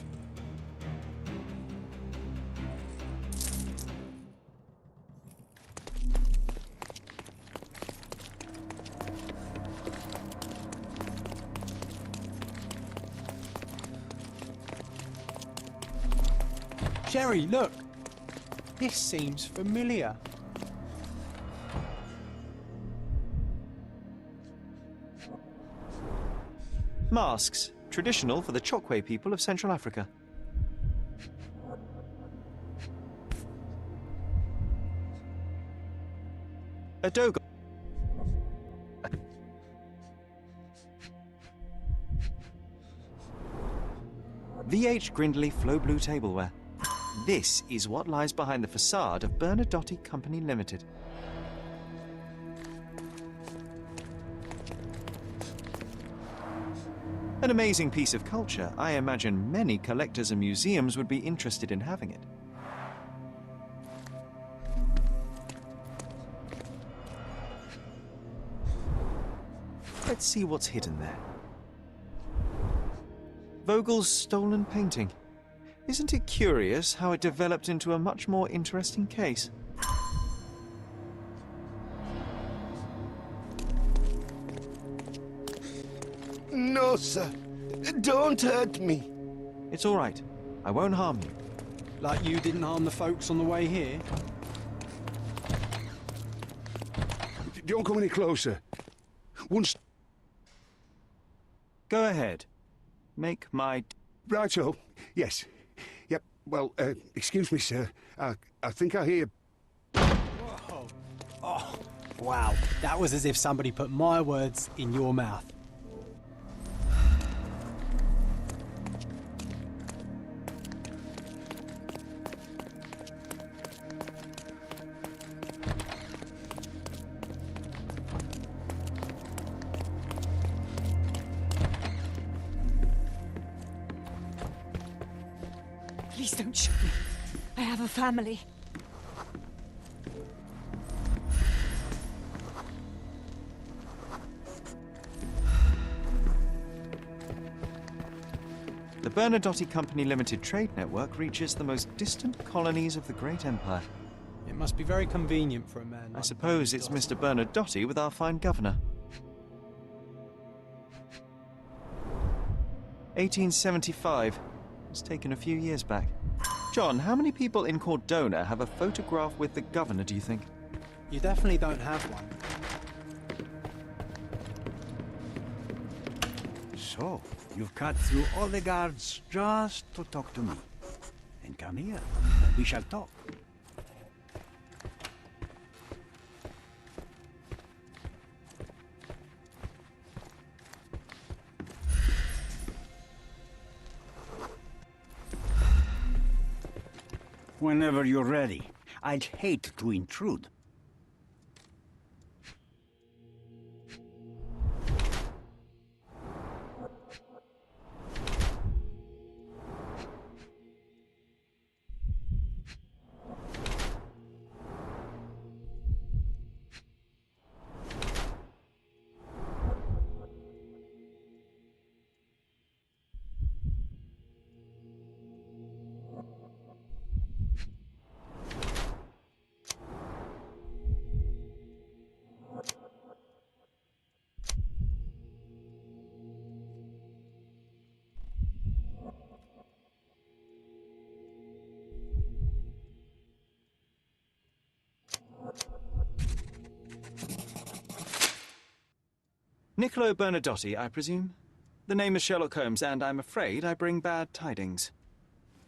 Sherry, look. This seems familiar. Masks, traditional for the Chokwe people of Central Africa. A dogo. VH Grindley Flow Blue tableware. This is what lies behind the facade of Bernadotte Company Limited. An amazing piece of culture. I imagine many collectors and museums would be interested in having it. Let's see what's hidden there. Vogel's stolen painting. Isn't it curious how it developed into a much more interesting case? No, sir. Don't hurt me. It's all right. I won't harm you. Like you didn't harm the folks on the way here? Don't come any closer. Once... Go ahead. Make my... Righto. Yes. Yep. Well, excuse me, sir. I think I hear... Whoa. Oh, wow. That was as if somebody put my words in your mouth. Please don't shoot me. I have a family. The Bernadotte Company Limited trade network reaches the most distant colonies of the Great Empire. It must be very convenient for a man I like suppose it's Mr. Bernadotte with our fine governor. 1875. It's taken a few years back. John, how many people in Cordona have a photograph with the governor, do you think? You definitely don't have one. So, you've cut through all the guards just to talk to me. And come here, we shall talk. Whenever you're ready. I'd hate to intrude. Niccolo Bernadotte, I presume? The name is Sherlock Holmes, and I'm afraid I bring bad tidings.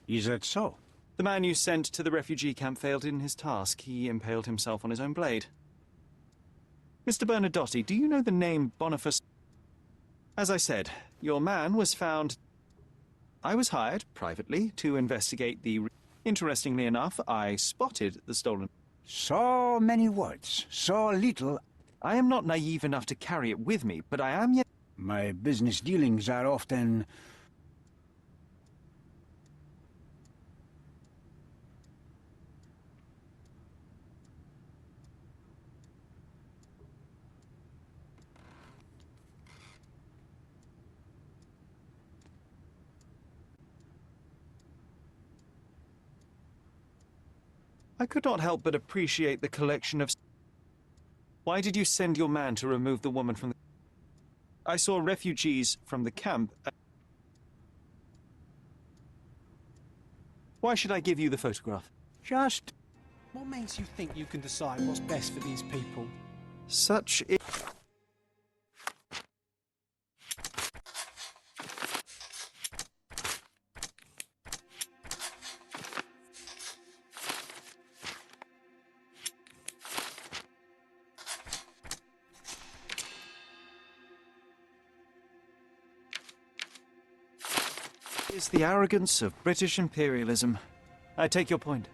Is that so? The man you sent to the refugee camp failed in his task. He impaled himself on his own blade. Mr. Bernadotte, do you know the name Boniface? As I said, your man was found... I was hired, privately, to investigate the... Interestingly enough, I spotted the stolen... So many words, so little... I am not naive enough to carry it with me, but I am yet... My business dealings are often... I could not help but appreciate the collection of... Why did you send your man to remove the woman from the... I saw refugees from the camp. Why should I give you the photograph? Just... What makes you think you can decide what's best for these people? Such is the arrogance of British imperialism. I take your point.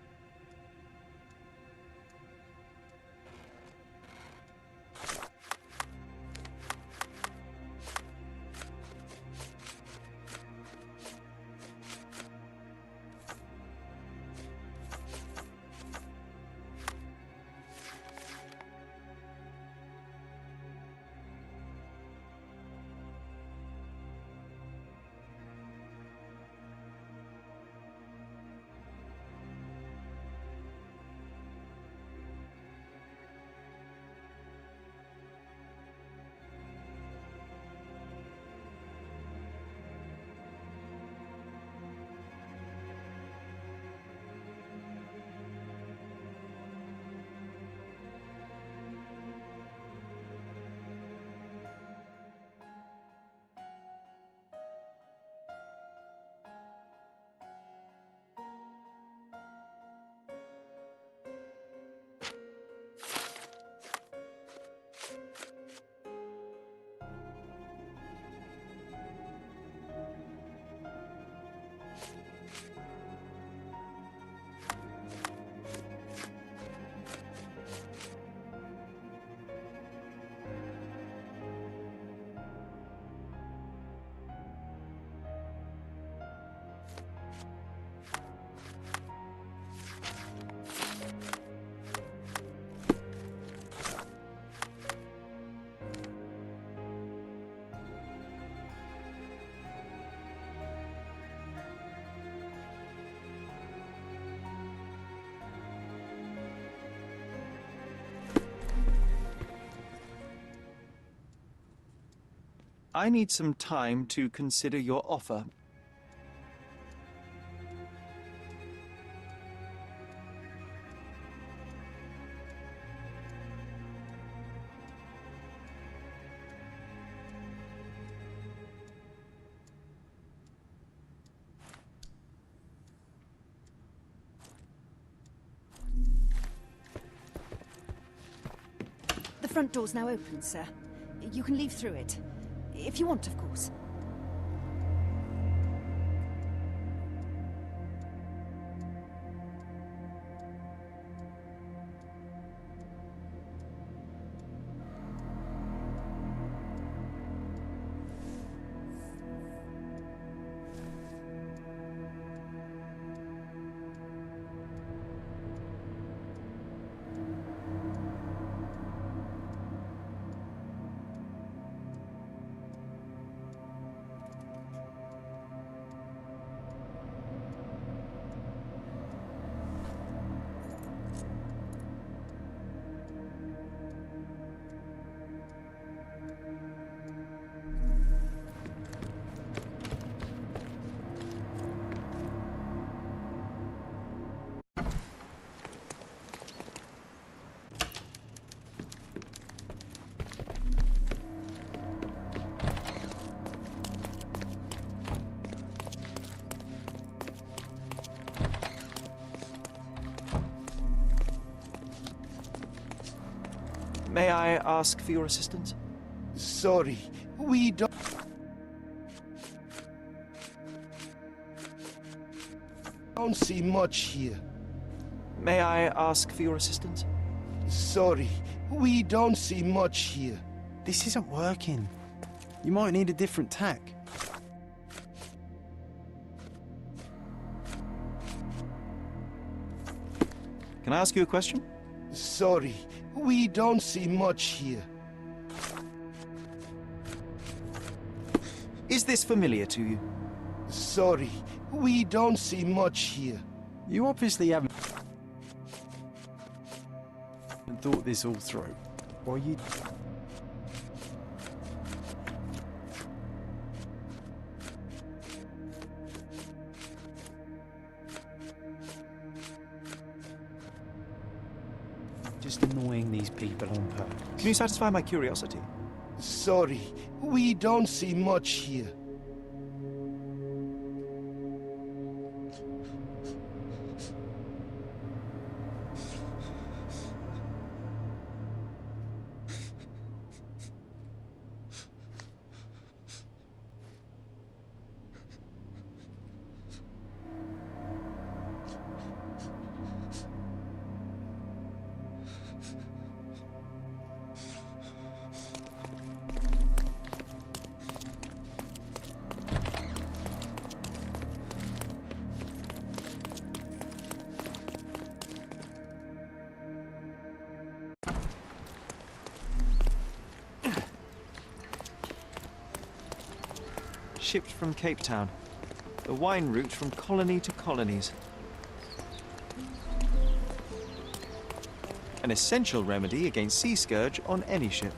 I need some time to consider your offer. The front door's now open, sir. You can leave through it. If you want, of course. May I ask for your assistance? Sorry, we don't see much here. May I ask for your assistance? Sorry, we don't see much here. This isn't working. You might need a different tack. Can I ask you a question? Sorry, we don't see much here. Is this familiar to you? Sorry, we don't see much here. You obviously haven't thought this all through. Or you... just annoying these people on purpose. Can you satisfy my curiosity? Sorry, we don't see much here. Shipped from Cape Town. The wine route from colony to colonies. An essential remedy against sea scourge on any ship.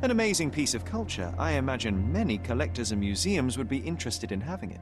An amazing piece of culture. I imagine many collectors and museums would be interested in having it.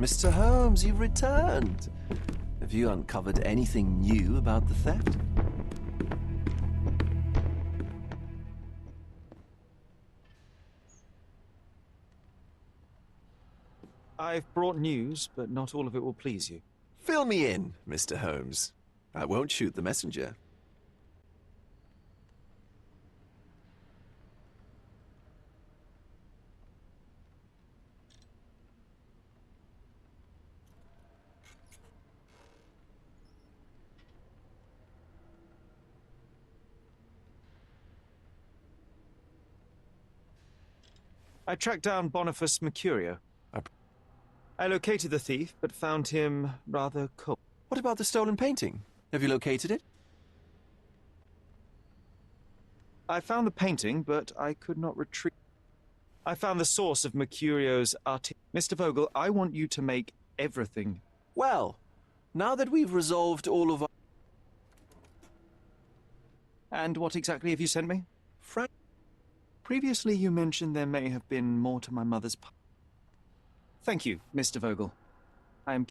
Mr. Holmes, you've returned. Have you uncovered anything new about the theft? I've brought news, but not all of it will please you. Fill me in, Mr. Holmes. I won't shoot the messenger. I tracked down Boniface Mercurio. I located the thief, but found him rather cold. What about the stolen painting? Have you located it? I found the painting, but I could not retrieve. I found the source of Mercurio's art. Mr. Vogel, I want you to make everything. Well, now that we've resolved all of our... And what exactly have you sent me? Previously, you mentioned there may have been more to my mother's... Thank you, Mr. Vogel. I am...